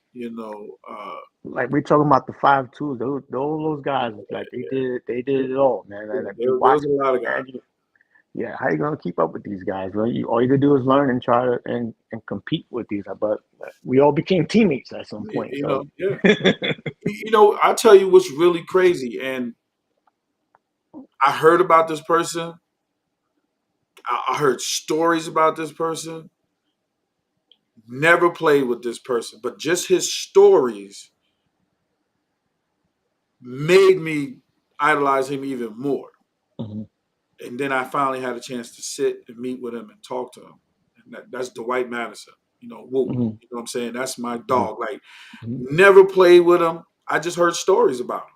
Like we're talking about the 5'2". Those guys, like they did it all, man. Yeah, And if you there watch was a lot of guys. man, yeah, how you gonna keep up with these guys? Well, all you can do is learn and try to and compete with these. But we all became teammates at some point. So Yeah. I tell you what's really crazy, and I heard about this person. I heard stories about this person. Never played with this person, but just his stories made me idolize him even more. Mhm, And then I finally had a chance to sit and meet with him and talk to him. And that's Dwight Madison. Woo. mhm, You know what I'm saying? That's my mhm, dog. Like, mhm, never played with him. I just heard stories about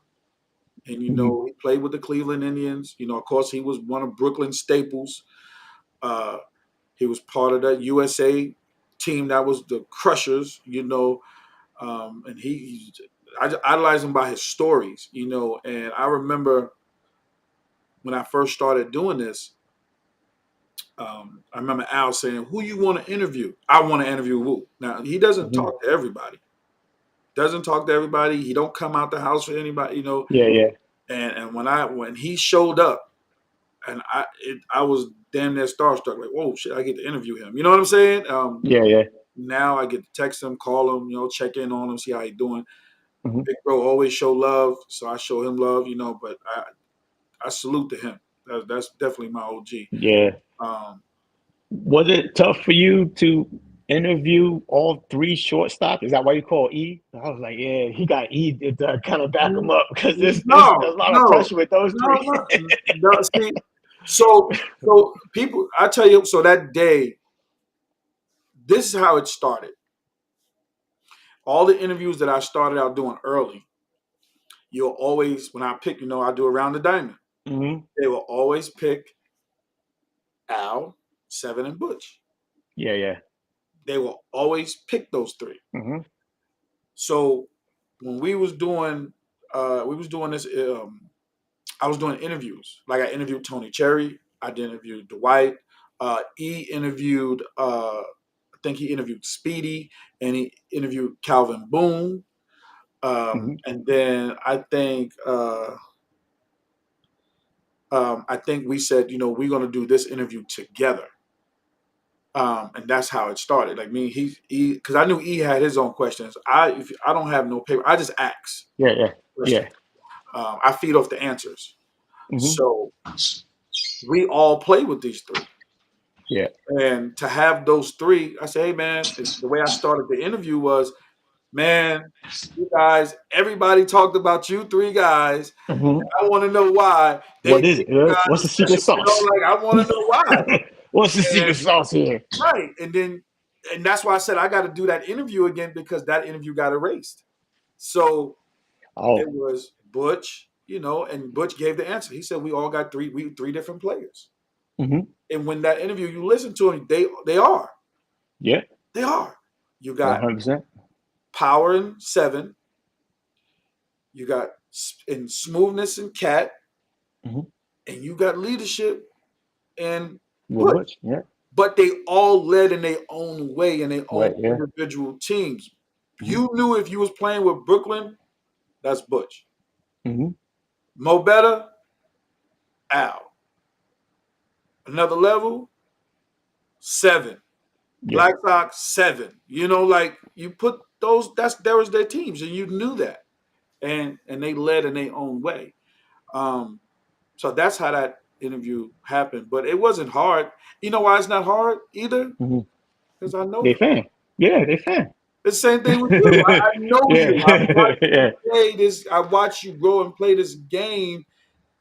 him. And mhm, he played with the Cleveland Indians. Of course, he was one of Brooklyn staples. Uh, he was part of that USA team that was the Crushers. And I idolize him by his stories. And I remember when I first started doing this, I remember Al saying, "Who you want to interview?" I want to interview Wu. Now he doesn't mhm. talk to everybody. Doesn't talk to everybody. He don't come out the house for anybody. Yeah, yeah, And when he showed up, and I was damn near starstruck. Like, whoa, shit! I get to interview him. You know what I'm saying? yeah, yeah. Now I get to text him, call him, check in on him, see how he doing. Mhm. Big bro always show love, so I show him love, But I salute to him. That's definitely my OG. Yeah. Um, Was it tough for you to interview all three shortstops? Is that why you call E? I was like, yeah, he got E to kind of back him up because there's no, a lot of no, pressure with those no, three. no, no. See, so people, I tell you, so that day, this is how it started. All the interviews that I started out doing early, you'll always, when I pick, I do around the diamond. Hmm. They will always pick Al, Seven, and Butch. Yeah, yeah. They will always pick those three. Hmm. So when we was doing this. I was doing interviews. Like I interviewed Tony Cherry. I did interview Dwight. E interviewed. I think he interviewed Speedy, and he interviewed Calvin Boone. Hmm. And then I think we said, we're going to do this interview together. And that's how it started. Like me, because I knew E had his own questions. If I don't have no paper, I just ask Yeah, yeah, questions. yeah. I feed off the answers. Hmm. So we all play with these three. Yeah. And to have those three, I say, hey man, the way I started the interview was, man, you guys, everybody talked about you three guys. Hmm. I want to know why they What is think it? you guys What's are the secret special. sauce? Like I want to know why. What's the secret And sauce here? right, and that's why I said I got to do that interview again because that interview got erased. So it Oh. was Butch, and Butch gave the answer. He said we all got three different players. Hmm. And when that interview, you listen to them, they are. Yeah. They are. You got 100%. power and Seven. You got in smoothness and Cat, Hmm. and you got leadership and With Butch. Butch. Yeah. But they all led in their own way in their own Right. Yeah. individual teams. Hmm. You knew if you was playing with Brooklyn, that's Butch. Hmm. Mo Better, Al. Another level, Seven. Yeah. Black Sox, Seven. Like you put those. There was their teams, and you knew that, and they led in their own way. Um, So that's how that interview happened. But it wasn't hard. You know why it's not hard either? Hmm. Because I know They you. fan. Yeah, they fan. It's the same thing with you. I know you. I Yeah. watched you Yeah. play this. I watched you grow and play this game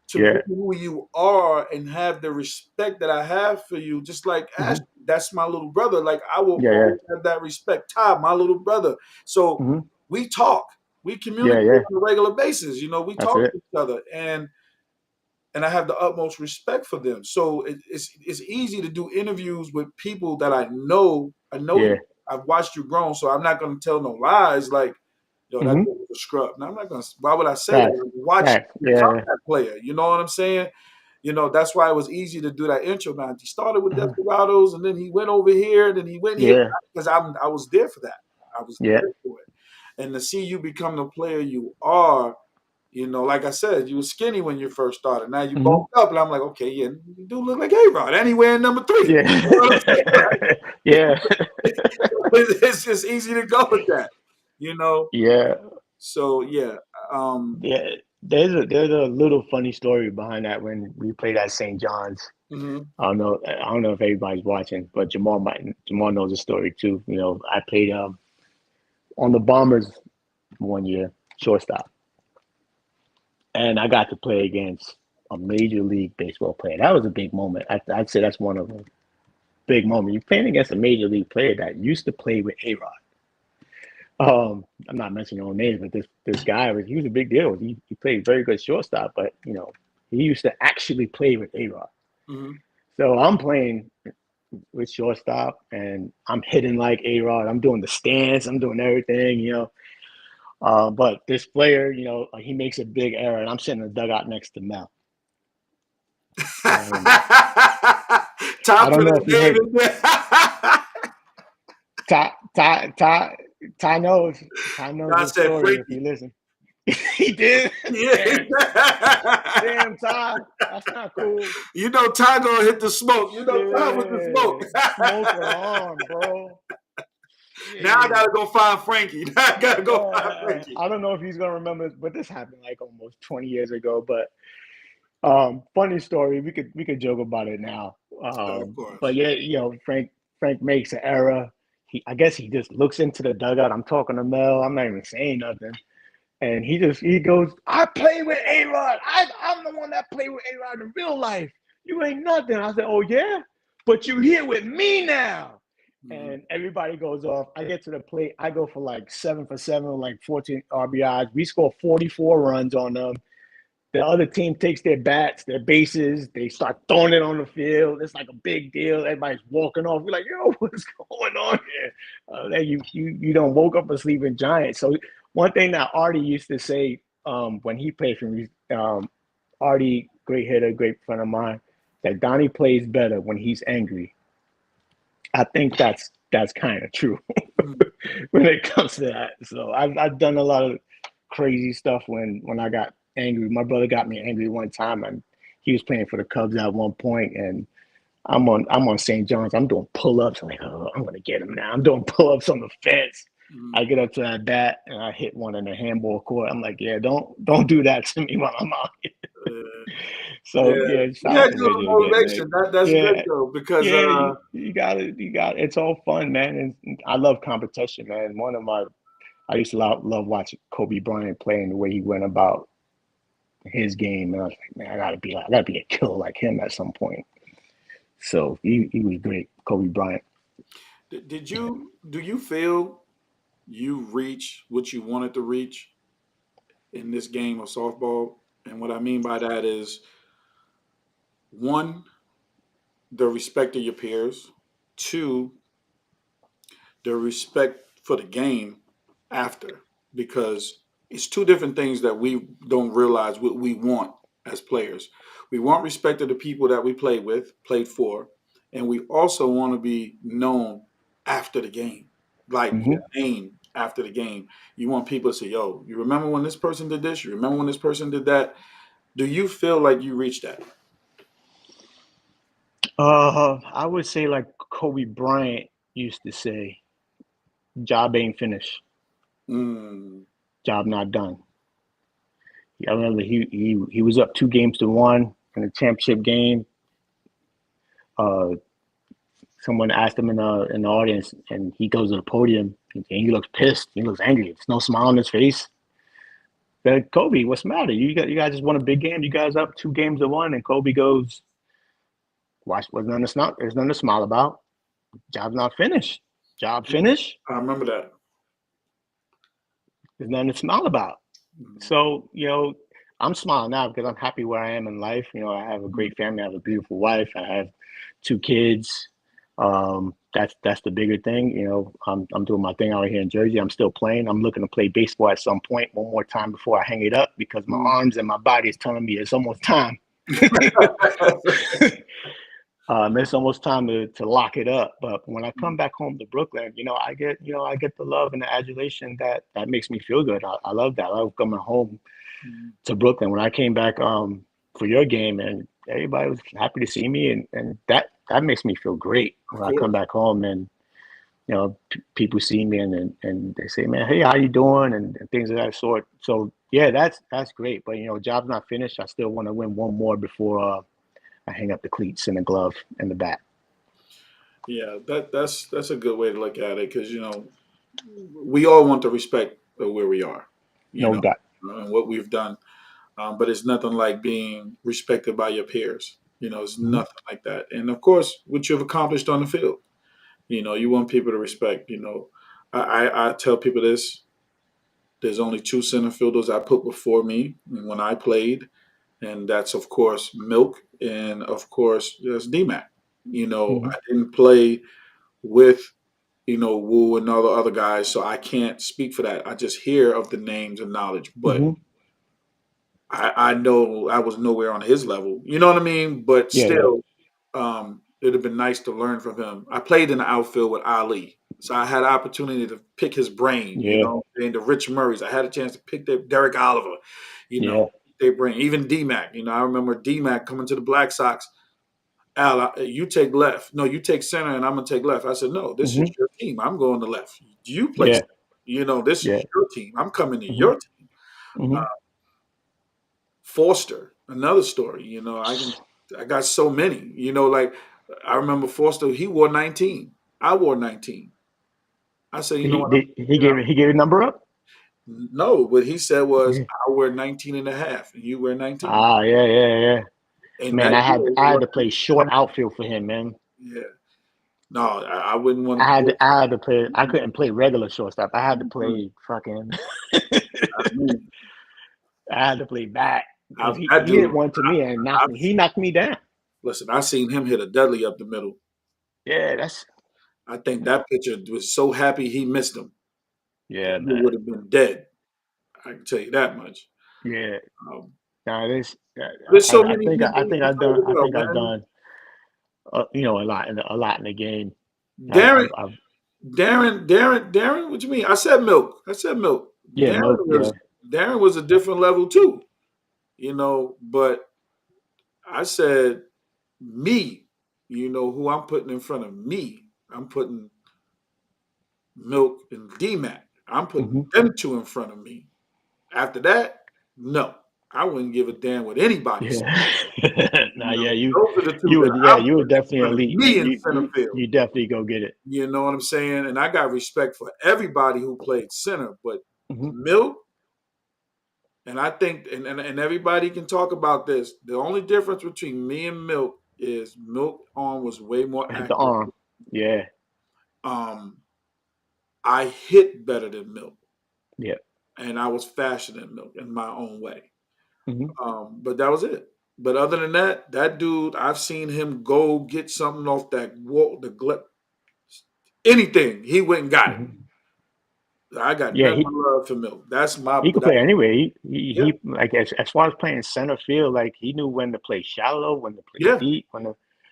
to be Yeah. who you are and have the respect that I have for you. Just like Ash, Hmm. that's my little brother. Like I will Yeah. Yeah. always have that respect. Ty, my little brother. So Hmm. we talk. We Yeah. communicate Yeah. on a regular basis. We That's talk it. to each other. And I have the utmost respect for them. So it's easy to do interviews with people that I know. I know you. Yeah. I've watched you grow, so I'm not going to tell no lies. Like, yo, that Hmm. dude was a scrub. Now I'm not going to. Why would I say that? Facts. Like, watch Facts. you become Yeah. that player. You know what I'm saying? That's why it was easy to do that intro. Man, he started with Mhm. Desperados, and then he went over here, and then he went here Yeah. because I was there for that. I was Yeah. there for it, and to see you become the player you are, like I said, you were skinny when you first started. Now you Hmm. bulked up, and I'm like, okay, yeah, you do look like A-Rod. Anywhere in number three. Yeah. You know what I'm saying? Yeah. It's just easy to go with that, you know. Yeah. So yeah, um, Yeah. There's a little funny story behind that when we played at St. John's. mhm. I don't know if everybody's watching, but Jamal knows the story too. I played on the Bombers one year, shortstop, and I got to play against a major league baseball player. That was a big moment. I'd say that's one of them. Big moment. You're playing against a major league player that used to play with A-Rod. I'm not mentioning no names, but this guy he was a big deal. He played very good shortstop, but he used to actually play with A-Rod. Mhm. So I'm playing with shortstop, and I'm hitting like A-Rod. I'm doing the stance. I'm doing everything. But this player, he makes a big error, and I'm sitting in the dugout next to Mel. And I Top don't of know the if you game heard in there. Ty. Ty knows. Ty knows I the said story if freaky. you listen. He did. Damn. Yeah. Damn, Ty. That's not cool. Ty gonna hit the smoke. Ty with the Shit. smoke. Smoke alarm, bro. Now I yeah. gotta go find Frankie. Now I gotta go find Frankie. I don't know if he's gonna remember, but this happened like almost 20 years ago. But funny story. We could joke about it now. Of But course. yeah, Frank makes an error. I guess he just looks into the dugout. I'm talking to Mel. I'm not even saying nothing. And he goes, I play with A-Rod. I'm the one that played with A-Rod in real life. You ain't nothing. I said, oh yeah? But you here with me now. Mhm. And everybody goes off. I get to the plate. I go for like 7 for 7, like 14 RBIs. We score 44 runs on them. The other team takes their bats, their bases, they start throwing it on the field. It's like a big deal. Everybody's walking off. We're like, yo, what's going on here? Then you don't woke up a sleeping giant. So one thing that Artie used to say when he played for me, Artie, great hitter, great friend of mine, that Donnie plays better when he's angry. I think that's kind of true Mhm. when it comes to that. So I've done a lot of crazy stuff when I got angry. My brother got me angry one time, and he was playing for the Cubs at one point, and I'm on St. John's. I'm doing pull ups. I'm like, oh, I'm gonna get him now. I'm doing pull ups on the fence. Mhm. I get up to that bat and I hit one in the handball court. I'm like, yeah, don't do that to me while I'm out here. Uh, So yeah, yeah, you shout had out a to little Major League, man. motivation. That's good Yeah, though, because yeah, you got it. You got it. It's all fun, man. And I love competition, man. I used to love watching Kobe Bryant playing the way he went about his game, and I was like, man, I gotta be a killer like him at some point. So he was great, Kobe Bryant. did you do you feel you reach what you wanted to reach in this game of softball? And what I mean by that is one, the respect of your peers. Two, the respect for the game after, because it's two different things that we don't realize what we want as players. We want respect of the people that we played with, played for, and we also want to be known after the game, like your Hmm. name after the game. You want people to say, yo, you remember when this person did this? You remember when this person did that? Do you feel like you reached that? I would say like Kobe Bryant used to say, "Job ain't finished, Mm, job not done." I remember he was up 2 games to 1 in the championship game. Uh, Someone asked him in the audience, and he goes to the podium, and he looks pissed. He looks angry. There's no smile on his face. Said, Kobe, what's the matter? You guys just won a big game. You guys up 2 games to 1, and Kobe goes, "Watch, there's nothing to smile about. Job's not finished. Job finished. I remember that. There's nothing to smile about." Mm, So, I'm smiling now because I'm happy where I am in life. I have a mm, great family. I have a beautiful wife. I have 2 kids. That's the bigger thing. I'm doing my thing out here in Jersey. I'm still playing. I'm looking to play baseball at some point one more time before I hang it up because my mm. arms and my body is telling me it's almost time. It's almost time to lock it up. But when I come back home to Brooklyn, I get the love and the adulation that makes me feel good. I love that. I love coming home Mm, to Brooklyn. When I came back for your game, and everybody was happy to see me, and that makes me feel great of when I come course. back home and people see me and they say, man, hey, how you doing, and things of that sort. So yeah, that's great. But job's not finished. I still want to win one more before I hang up the cleats and the glove and the bat. Yeah, that's a good way to look at it, because we all want the respect of where we are, you No know, doubt. and what we've done. But it's nothing like being respected by your peers. It's Hmm. nothing like that. And of course, what you've accomplished on the field, you want people to respect. I tell people this: there's only two center fielders I put before me when I played, and that's of course Milk, and of course there's DMAC. Hmm. I didn't play with Wu and all the other guys, so I can't speak for that. I just hear of the names and knowledge, but Hmm. I know I was nowhere on his level. You know what I mean? But Yeah, yeah, still, it'd have been nice to learn from him. I played in the outfield with Ali, so I had opportunity to pick his brain. yeah, And the Rich Murrays, I had a chance to pick the Derek Oliver. yeah. They bring even DMAC. I remember DMAC coming to the Black Sox. Al, you take left. No, you take center, and I'm gonna take left. I said, no, this is Hmm. your team. I'm going to left. You play Yeah. center. This Yeah. is your team. I'm coming to Hmm. your team. Uh, Hmm. Forster, another story. I got so many. Like I remember Forster. He wore 19. I wore 19. I said, you know what? He gave a number up. No, what he said was, Yeah. I wear 19 and a half, and you wear 19. Ah, yeah, yeah, yeah. And Man, that year, it I had was to play short outfield for him, man. yeah. No, I wouldn't want to play. I had to play. I couldn't play regular shortstop. I had to play fucking. That's me. I had to play back because That he hit dude, one to me and I, knocked me. He knocked me down. listen, I seen him hit a deadly up the middle. Yeah, that's I think that pitcher was so happy he missed him. yeah, He man. would have been dead. I can tell you that much. Yeah. Um, Now this, there's so many people I you think can I've done, talk about, man. a lot in the game. Darren, I've Darren. What you mean? I said Milk. yeah, Darren milk, was yeah. Darren was a different level too. But I said me. Who I'm putting in front of me. I'm putting Milk and D-Mac. I'm putting Hmm. them two in front of me. After that, no. I wouldn't give a damn what anybody said. Yeah. Nah, yeah, Those are the two that I'm you were putting in definitely front of elite, me man. in center field. You definitely go get it. You know what I'm saying? And I got respect for everybody who played center, but Hmm. Milk, and I think, and everybody can talk about this. The only difference between me and Milk is Milk arm was way more Hit the accurate. arm. Yeah. Um, I hit better than Milk, Yeah. and I was faster than Milk in my own way. Hmm. But that was it. But other than that, that dude, I've seen him go get something off that wall, anything. He went and got it. Hmm. I got Yeah, nothing but love for Milk. That's my he could that, play anywhere. yeah, He like as far as playing center field, like he knew when to play shallow, when to play yeah. deep,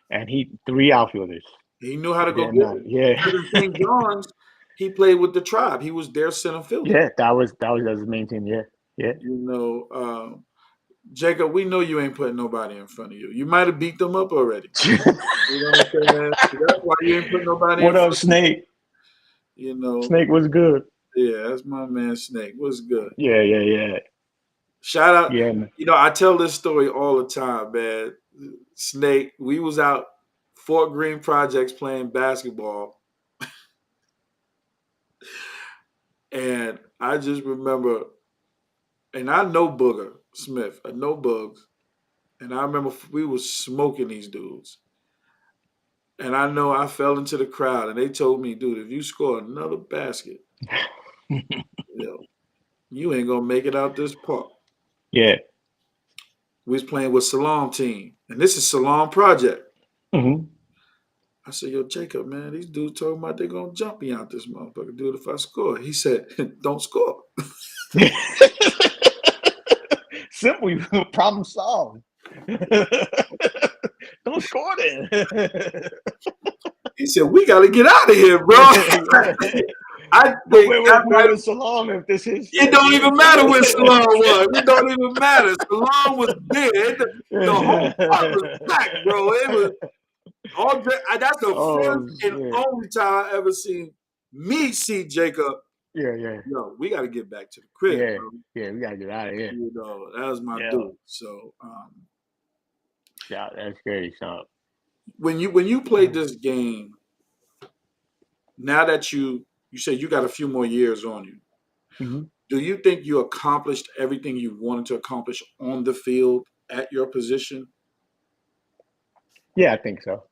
and he three outfielders. He knew how to It go didn't get matter. it. Yeah. Because in St. John's, he played with the Tribe. He was their center fielder. Yeah, that was his main team. Yeah. Yeah. You know, Jacob, we know you ain't putting nobody in front of you. You might have beat them up already. You know what I'm saying? That's why you ain't putting nobody in What up, front of you. Snake? You know, Snake was good. yeah, that's my man Snake. What's good? Yeah, yeah, yeah. Shout out. Yeah, man. I tell this story all the time, man. Snake, we was out Fort Greene Projects playing basketball, and I just remember, and I know Booger Smith, I know Bugs, and I remember we was smoking these dudes, and I know I fell into the crowd, and they told me, dude, if you score another basket, you ain't gonna make it out this park. Yeah. We was playing with Salam team, and this is Salam Project. Hmm. I said, yo, Jacob, man, these dudes talking about they gonna jump me out this motherfucker, dude, if I score. He said, don't score. Simple. Problem solved. Don't score then. He said, we gotta get out of here, bro. Yeah. I But think where was Salam if this is it shit? don't even matter where Salon was. It don't even matter. Salon was there. The whole park was packed, bro. It was all day. That's the Oh first and shit. only time I ever seen me see Jacob. Yeah, yeah. Yo, we got to get back to the crib, Yeah. bro. Yeah, we gotta get out of here. That was my Yeah. dude. So Yeah, that's scary, son. when you played this game, now that you said you got a few more years on you, Hmm. do you think you accomplished everything you wanted to accomplish on the field at your position? Yeah, I think so.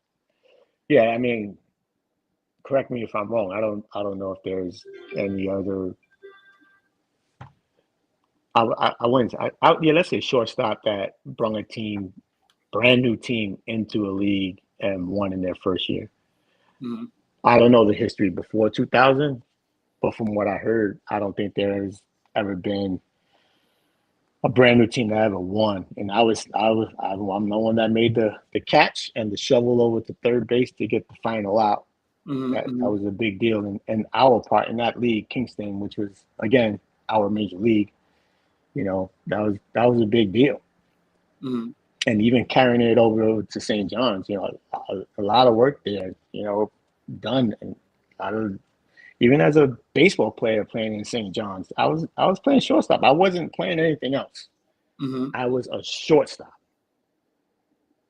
Yeah, I mean, correct me if I'm wrong. I don't know if there's any other. I wouldn't. Yeah, let's say shortstop that brung a team, brand new team into a league and won in their first year. Mhm. I don't know the history before 2000, but from what I heard, I don't think there's ever been a brand new team that ever won. And I'm the one that made the catch and the shovel over to third base to get the final out. Mhm, That mhm, was a big deal. And our part in that league, Kingston, which was again our major league, that was a big deal. mhm. and even carrying it over to St. John's, a lot of work there, done. And a lot of, even as a baseball player playing in St. John's, I was playing shortstop. I wasn't playing anything else. Hmm. I was a shortstop.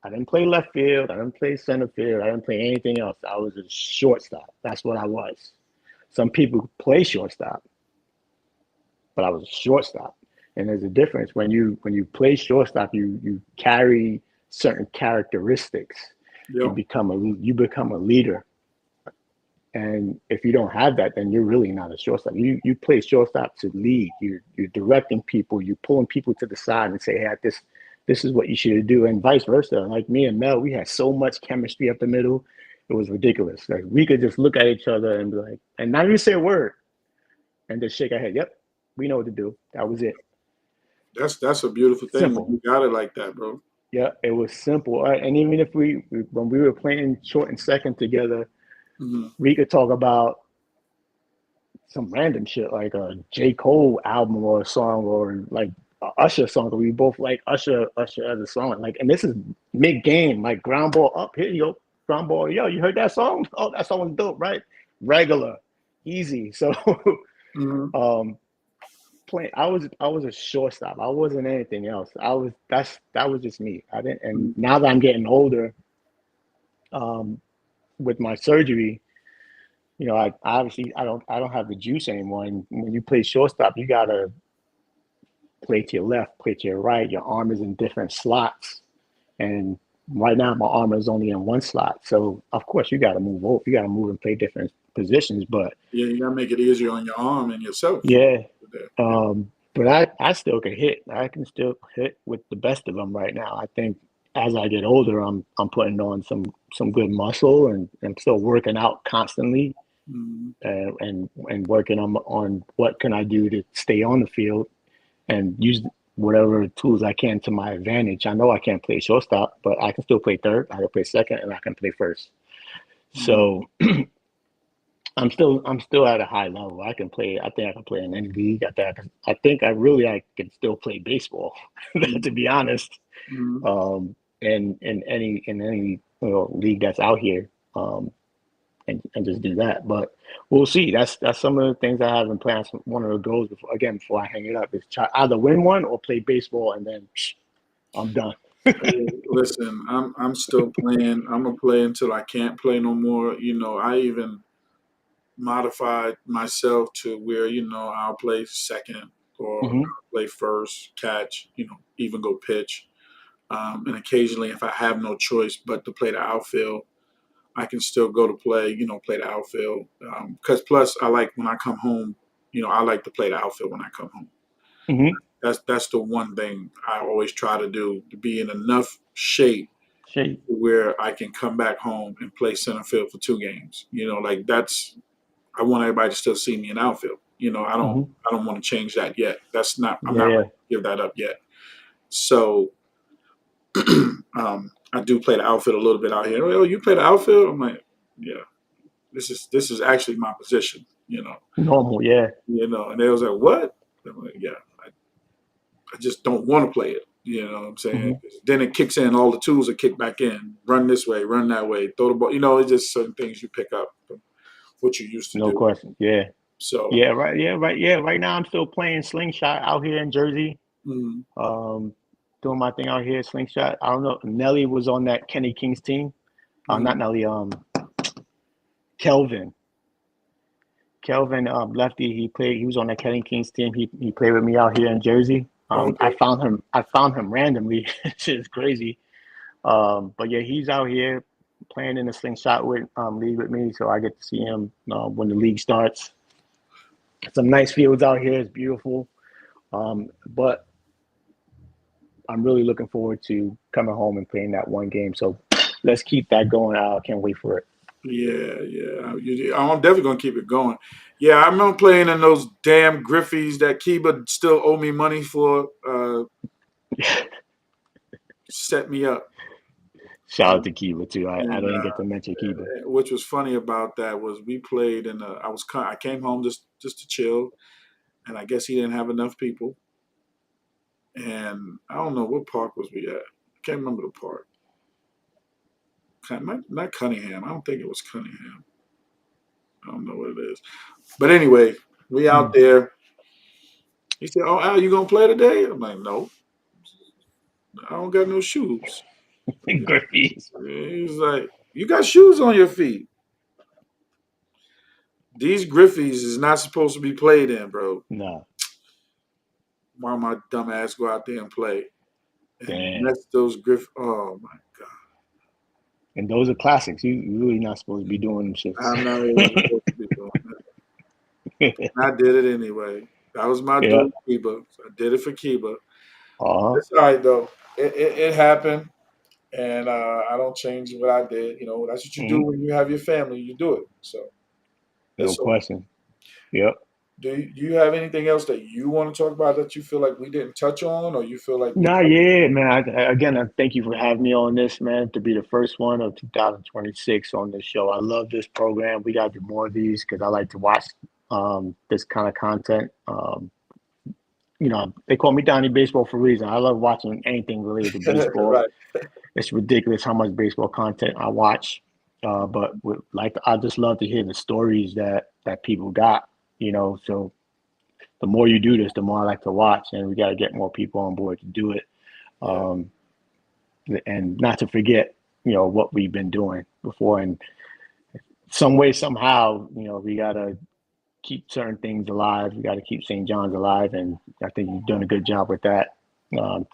I didn't play left field. I didn't play center field. I didn't play anything else. I was a shortstop. That's what I was. Some people play shortstop, but I was a shortstop. And there's a difference when you play shortstop. You carry certain characteristics. You Yep. become a you become a leader. And if you don't have that, then you're really not a shortstop. You play shortstop to lead. You're directing people. You're pulling people to the side and say, "Hey, this is what you should do," and vice versa. Like me and Mel, we had so much chemistry up the middle. It was ridiculous. Like we could just look at each other and be like, and not even say a word, and just shake our head. Yep, we know what to do. That was it. That's a beautiful thing when Simple. you got it like that, bro. Yeah, it was simple. And even if when we were playing short and second together, Hmm. we could talk about some random shit like a J. Cole album or a song or like a Usher song. We both like Usher as a song. Like, and this is mid game, like ground ball up, here you go, ground ball. Yo, you heard that song? Oh, that song was dope, right? Regular, easy. So, Hmm. um, playing, I was a shortstop. I wasn't anything else. That was just me. I didn't. And now that I'm getting older, um, with my surgery, I obviously I don't have the juice anymore. And when you play shortstop, you gotta play to your left, play to your right. Your arm is in different slots, and right now my arm is only in one slot. So of course you gotta move over. You gotta move and play different positions. But Yeah, you gotta make it easier on your arm and yourself. yeah, Yeah. but I still can hit. I can still hit with the best of them right now. I think as I get older, I'm putting on some good muscle and I'm still working out constantly Mhm. and working on what can I do to stay on the field and use whatever tools I can to my advantage. I know I can't play shortstop, but I can still play third. I can play second, and I can play first. Mhm. So I'm still at a high level. I can play. I think I can play in any league. I can still play baseball. To Mhm. be honest, Mhm. in any league that's out here. And just do that. But we'll see. That's some of the things I have in plans. One of the goals before I hang it up is try either win one or play baseball, and then I'm done. Hey, listen, I'm still playing. I'm gonna play until I can't play no more. I even modified myself to where I'll play second or Hmm. I'll play first, catch. Even go pitch. And occasionally, if I have no choice but to play the outfield, I can still go to play. Play the outfield. Because plus, I like when I come home. I like to play the outfield when I come home. Hmm. That's the one thing I always try to do, to be in enough shape Shit. where I can come back home and play center field for 2 games. Like that's, I want everybody to still see me in outfield. Hmm. I don't want to change that yet. That's not I'm Yeah, not yeah. ready to give that up yet. So I do play the outfield a little bit out here. Oh, you play the outfield? I'm like, yeah. This is actually my position. Normal. Yeah. And they was like, what? I'm like, yeah. I just don't want to play it. You know what I'm saying? Hmm. Then it kicks in, all the tools are kicked back in. Run this way, run that way, throw the ball. It's just certain things you pick up from what you used to No do. question. Yeah. So, Yeah. Right. Yeah. Right. Yeah. Right now, I'm still playing slingshot out here in Jersey. mm, Um, doing my thing out here, slingshot. I don't know. Nelly was on that Kenny King's team. Not mm, Nelly. Kelvin. Kelvin, lefty, he played. He was on the Kenny Kings team. He played with me out here in Jersey. I okay. found him. I found him randomly. Shit's crazy. But yeah, he's out here playing in the slingshot with league with me, so I get to see him when the league starts. Some nice fields out here. It's beautiful. But I'm really looking forward to coming home and playing that one game. So let's keep that going. I can't wait for it. Yeah, yeah. I'm definitely gonna keep it going. Yeah, I remember playing in those damn Griffies that Kiba still owe me money for. Set me up. Shout out to Kiba too. I And didn't get to mention Kiba. which was funny about that was we played in. I came home just to chill, and I guess he didn't have enough people. And I don't know what park was we at. Can't remember the park. Not Cunningham. I don't think it was Cunningham. I don't know what it is. But anyway, we out Mm. there. He said, "Oh, Al, you gonna play today?" I'm like, "No, I don't got no shoes." Griffies. He's like, "You got shoes on your feet. These Griffies is not supposed to be played in, bro. No, Why my dumb ass go out there and play and damn. mess those Griff? Oh my god, And those are classics. You really not supposed to be doing them shits. I'm not even supposed to be doing that. I did it anyway. That was my Yeah. dude, Kiba. So I did it for Kiba. Uh-huh. It's all right though. It happened, and I don't change what I did. You know, that's what you do Hmm. when you have your family. You do it. So No it's okay. question. Yep. Do you have anything else that you want to talk about that you feel like we didn't touch on, or you feel like we Nah, covered? yeah, man. Again, I thank you for having me on this, man, to be the first one of 2026 on this show. I love this program. We got to do more of these because I like to watch this kind of content. They call me Donny Baseball for a reason. I love watching anything related to baseball. Right. It's ridiculous how much baseball content I watch. I just love to hear the stories that people got. So the more you do this, the more I like to watch, and we got to get more people on board to do it. Yeah. Um, and not to forget, what we've been doing before. And some way, somehow, we got to keep certain things alive. We got to keep St. John's alive, and I think you've done a good job with that,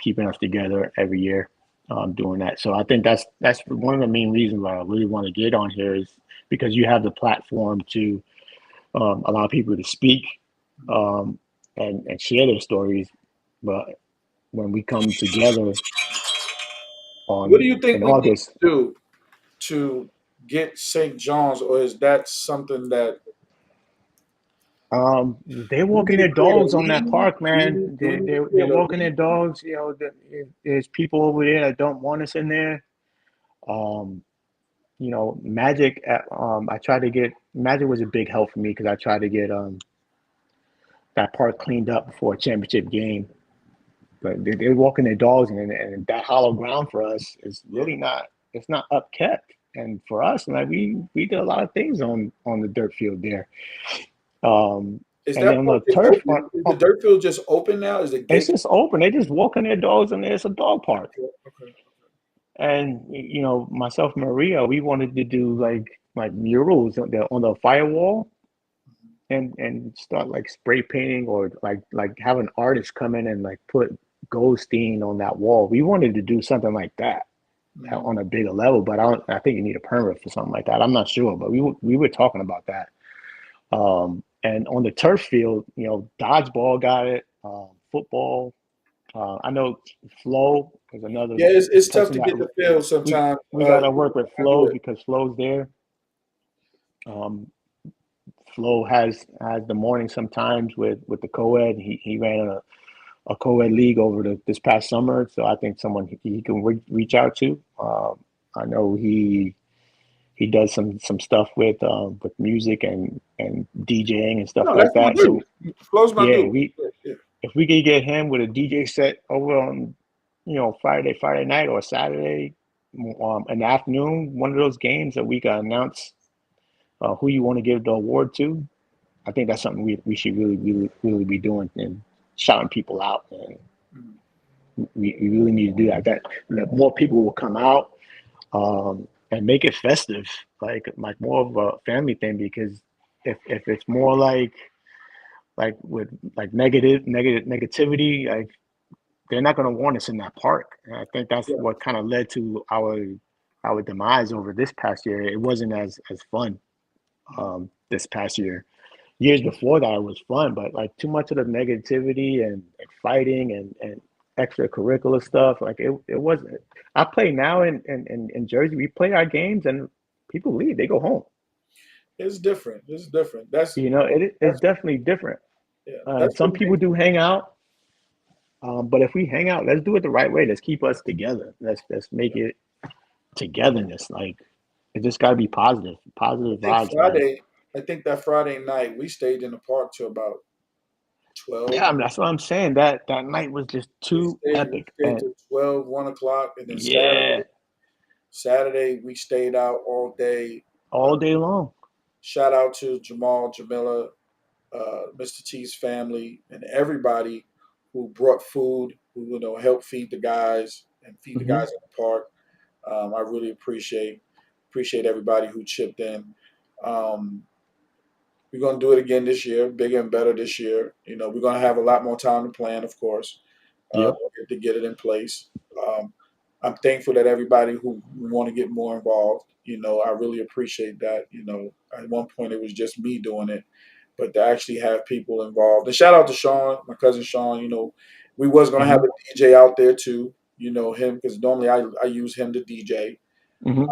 keeping us together every year, doing that. So I think that's one of the main reasons why I really want to get on here is because you have the platform to allow people to speak um, and share their stories. But when we come together What do on you think in we need August, to do to get St. John's, or is that something that they're do we walking need to their create a dogs on that league? park, man. Do we They're need to they're, they're create a walking their league? dogs. There's people over there that don't want us in there. Um, Magic. I tried to get Magic was a big help for me because I tried to get that park cleaned up before a championship game. But they're walking their dogs, and that hollow ground for us is Yeah. really not. It's not upkept, and for us, like we did a lot of things on the dirt field there. Um, Is and then that on park the just turf, open? Is the dirt field just open now? Is the it's gate? just open. They just walking their dogs in there. It's a dog park. Okay. Okay. And myself and Maria, we wanted to do like murals on the firewall and start like spray painting or like have an artist come in and like put Goldstein on that wall. We wanted to do something like that Mhm. on a bigger level, but I think you need a permit for something like that. I'm not sure, but we were talking about that. And on the turf field, dodgeball got it, football. I know Flo is another Yeah, it's tough person to that get the field we sometimes. we got to work with I do Flo it. because Flo's there. Um, Flo has the morning sometimes with the co-ed. He ran a co-ed league over this past summer, so I think someone he can reach out to. I know he does some stuff with music and DJing and stuff No, like that's my that. dude. So Flo's my yeah, dude. we Yeah, yeah. if we could get him with a DJ set over on Friday night or Saturday in the afternoon, one of those games that we can announce who you want to give the award to. I think that's something we should really be doing and shouting people out. And Mhm. we really need to do that. That more people will come out and make it festive, like more of a family thing. Because if it's more like with like negativity, like they're not going to want us in that park. And I think that's Yeah. what kind of led to our demise over this past year. It wasn't as fun Mhm. this past year. Years before that, it was fun, but like too much of the negativity and fighting and extracurricular stuff, like it wasn't. I play now in Jersey. We play our games and people leave. They go home. It's different. It's different. It's That's definitely different. yeah. And That's what some people makes do hang out, but if we hang out, let's do it the right way. Let's keep us together. Let's make it togetherness. Like it just got to be positive I think vibes, man. I think that Friday night we stayed in the park till about 12. Yeah, I mean, that's what I'm saying. That night was just too We epic. stayed And till 12, 1 o'clock, and then yeah, Saturday we stayed out all day. Uh, all day long. Shout out to Jamal, Jamila, Mr. T's family, and everybody who brought food, who helped feed the guys and feed the Hmm. guys in the park. I really appreciate everybody who chipped in. Um, we're gonna do it again this year, bigger and better this year. We're gonna have a lot more time to plan, of course, Yep. to get it in place. Um, I'm thankful that everybody who want to get more involved. I really appreciate that. At one point it was just me doing it, but to actually have people involved. And shout out to Sean, my cousin Sean. We was gonna have Hmm. a DJ out there too. Him because normally I use him to DJ, Hmm.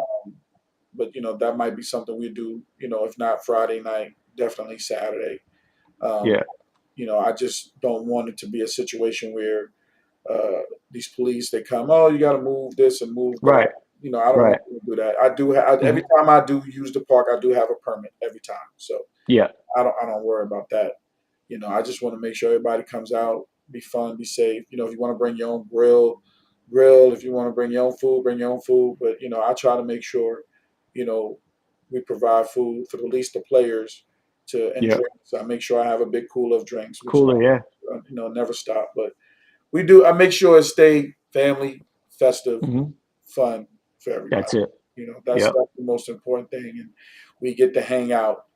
but that might be something we do. If not Friday night, definitely Saturday. Um, Yeah. I just don't want it to be a situation where these police they come, oh, you got to move this and move that. Right. I don't want Right. to do that. I do every Hmm. time I do use the park, I do have a permit every time, so Yeah. I don't worry about that. I just want to make sure everybody comes out, be fun, be safe. If you want to bring your own grill. If you want to bring your own food, bring your own food. But I try to make sure, you know, we provide food for at least the players and Yeah. drinks. I make sure I have a big cooler of drinks, which Cooler. Yeah. never stop. But we do. I make sure it stay family, festive, Hmm. fun for everybody. That's it. That's Yep. the most important thing, and we get to hang out.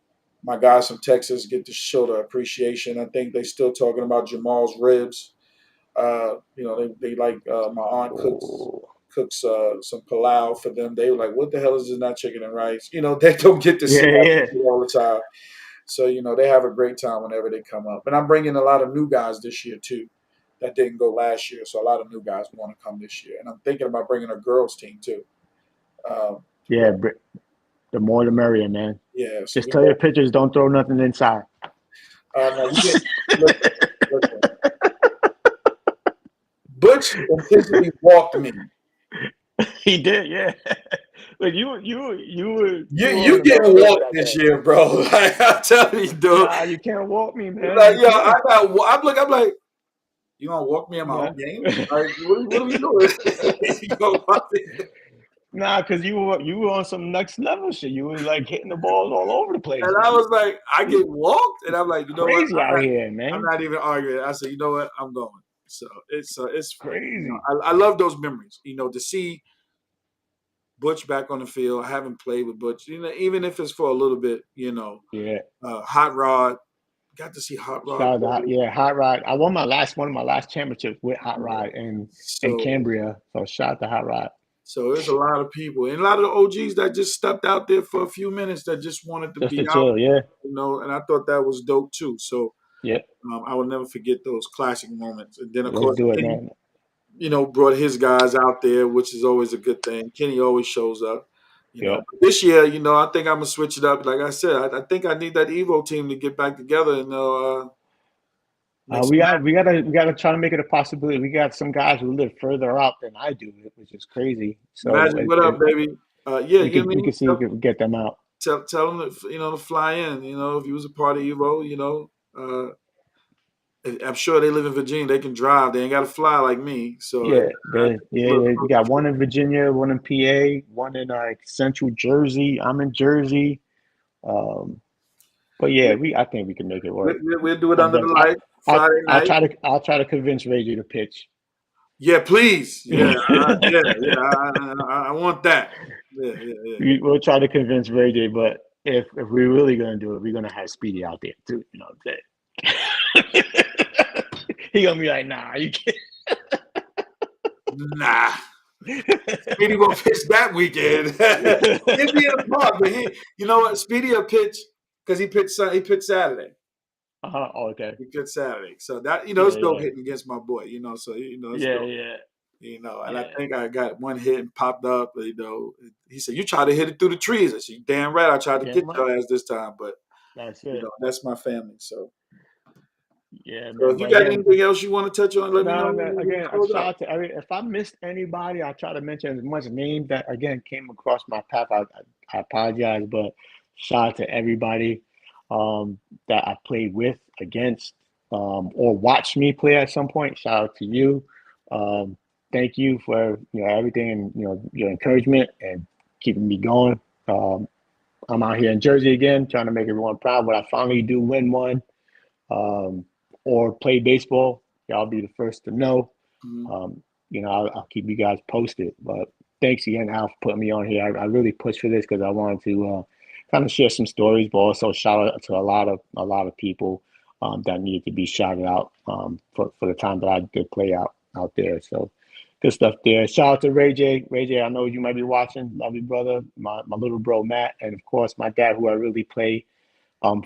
My guys from Texas get to show the appreciation. I think they still talking about Jamal's ribs. They like my aunt Oh. cooks some palau for them. They were like, "What the hell is this? Not chicken and rice?" They don't get to see Yeah. that Yeah. food all the time. So they have a great time whenever they come up. And I'm bringing a lot of new guys this year too, that didn't go last year. So a lot of new guys want to come this year. And I'm thinking about bringing a girls team too. To Yeah. bring, The more the merrier, man. yeah. So Just we tell got. your pitchers don't throw nothing inside. No, we get. Listen, listen. Butch intentionally walked me. He did, yeah. But you were on You the getting merry-go walked that this day. year, bro. Like, I'm telling you, dude. Nah, you can't walk me, man. Like, You yo, I can't. got. I'm like, you gonna walk me in my Nah. own game? Like, what are we doing? You gonna walk me? Nah, because you were on some next level shit. You was like hitting the balls all over the place, And I man. was like, I You get walked, and I'm like, you know what? crazy out here, I'm man. not even arguing. I said, you know what? I'm going. So it's fun. Crazy. I love those memories. To see Butch back on the field. I haven't played with Butch. Even if it's for a little bit. Yeah. Hot Rod. Got to see Hot Rod Shout out, play. yeah, Hot Rod. I won one of my last championships with Hot Yeah. Rod in So Cambria. So shout out to Hot Rod. so there's a lot of people and a lot of the OGs that just stepped out there for a few minutes that just wanted to Just be to out, chill, yeah. and I thought that was dope too. So Yep. I will never forget those classic moments. And then of Let's course do it, Kenny, man. brought his guys out there, which is always a good thing. Kenny always shows up. Yep. But this year, I think I'm gonna switch it up. Like I said, I think I need that Evo team to get back together and make some We gotta try to make it a possibility. We got some guys who live further out than I do, which is crazy. So Magic. What up, baby? Yeah, we you know could what I we mean. could see if we can get them out. Tell them to to fly in. If you was a part of Evo, I'm sure they live in Virginia. They can drive. They ain't got to fly like me. So Yeah, I think it's a little we got closer. one in Virginia, one in PA, one in Central Jersey. I'm in Jersey. Um, but yeah, I think we can make it work. We'll do it I'm under done. the light Friday night. I'll try to convince Ray J to pitch. Yeah, please. Yeah, yeah. I want that. Yeah, yeah, yeah, yeah. We'll try to convince Ray J, but if we're really gonna do it, we're gonna have Speedy out there too. You know what I'm saying? He gonna be like, nah, you can't. Nah, Speedy won't pitch that weekend. He'll be in the park, but you know what? Speedy will pitch because he pitched Saturday. Oh, okay. He pitched Saturday, so that Yeah, it's dope yeah, hitting against my boy. So it's yeah, dope. yeah, And I yeah. think I got one hit and popped up. He said, "You try to hit it through the trees." I said, "You damn right, I tried to get Damn right. your ass this time." But That's it. that's my family. So, Yeah, so man. if you But got again, anything else you want to touch on, let me know. no, no. We'll Again, I close shout out. out to if I missed anybody, I try to mention as much names that again came across my path. I apologize, but shout out to everybody um, that I played with, against. or watched me play at some point, shout out to you. Um, Thank you for everything and your encouragement and keeping me going. Um, I'm out here in Jersey again, trying to make everyone proud. When I finally do win one um, or play baseball, y'all be the first to know. Mhm. Um, I'll keep you guys posted. But thanks again, Al, for putting me on here. I really pushed for this because I wanted to kind of share some stories, but also shout out to a lot of people that needed to be shouted out for the time that I did play out there. So good stuff there. Shout out to Ray J. Ray J, I know you might be watching. Love you, brother. My little bro Matt, and of course my dad, who I really play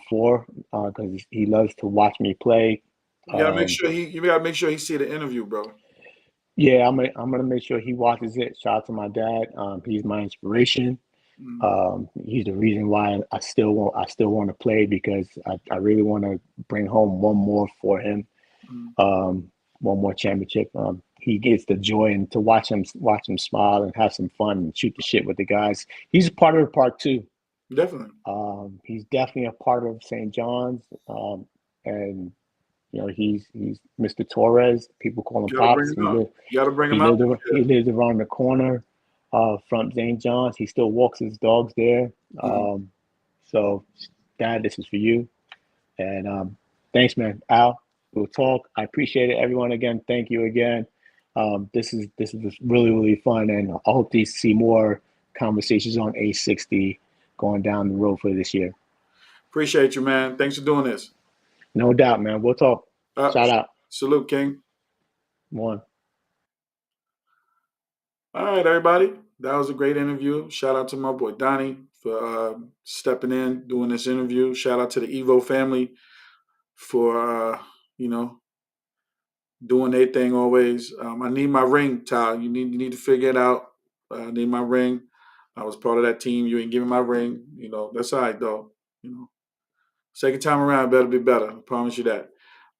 for because he loves to watch me play. You gotta make Um, sure he see the interview, bro. Yeah, I'm gonna make sure he watches it. Shout out to my dad. He's my inspiration. Mhm. He's the reason why I still want to play because I really want to bring home one more for him. Mhm. One more championship. He gets the joy and to watch him smile and have some fun and shoot the shit with the guys. He's a part of the park too. Definitely. He's definitely a part of St. John's. And he's Mr. Torres. People call him You gotta bring Pops. him out. You gotta bring He him out. lives he lives around the corner from St. John's. He still walks his dogs there. Mhm. So, Dad, this is for you. And thanks, man. Al, we'll talk. I appreciate it. Everyone, again, thank you again. This is really really fun, and I hope to see more conversations on A60 going down the road for this year. Appreciate you, man. Thanks for doing this. No doubt, man. We'll talk. Uh, Shout out. Salute, King. One. All right, everybody. That was a great interview. Shout out to my boy Donnie for stepping in, doing this interview. Shout out to the Evo family for you know doing their thing always. I need my ring, Ty. You need to figure it out. I need my ring. I was part of that team. You ain't giving my ring. That's all right though. You know, second time around better be better. I promise you that.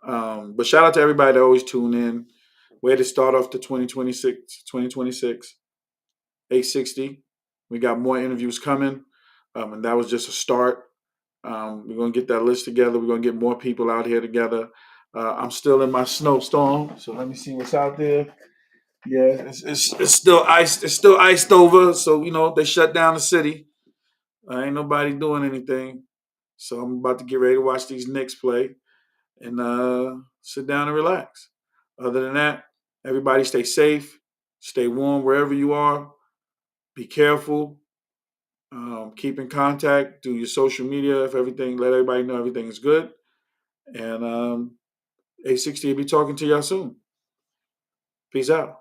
But shout out to everybody that always tune in. Way to start off the 2026 A60. We got more interviews coming, and that was just a start. We're gonna get that list together. We're gonna get more people out here together. I'm still in my snowstorm, so let me see what's out there. Yeah, it's still iced. It's still iced over. So they shut down the city. Ain't nobody doing anything. So I'm about to get ready to watch these Knicks play and sit down and relax. Other than that, everybody stay safe, stay warm wherever you are. Be careful. Keep in contact. Do your social media if everything. Let everybody know everything is good. And A60 will be talking to y'all soon. Peace out.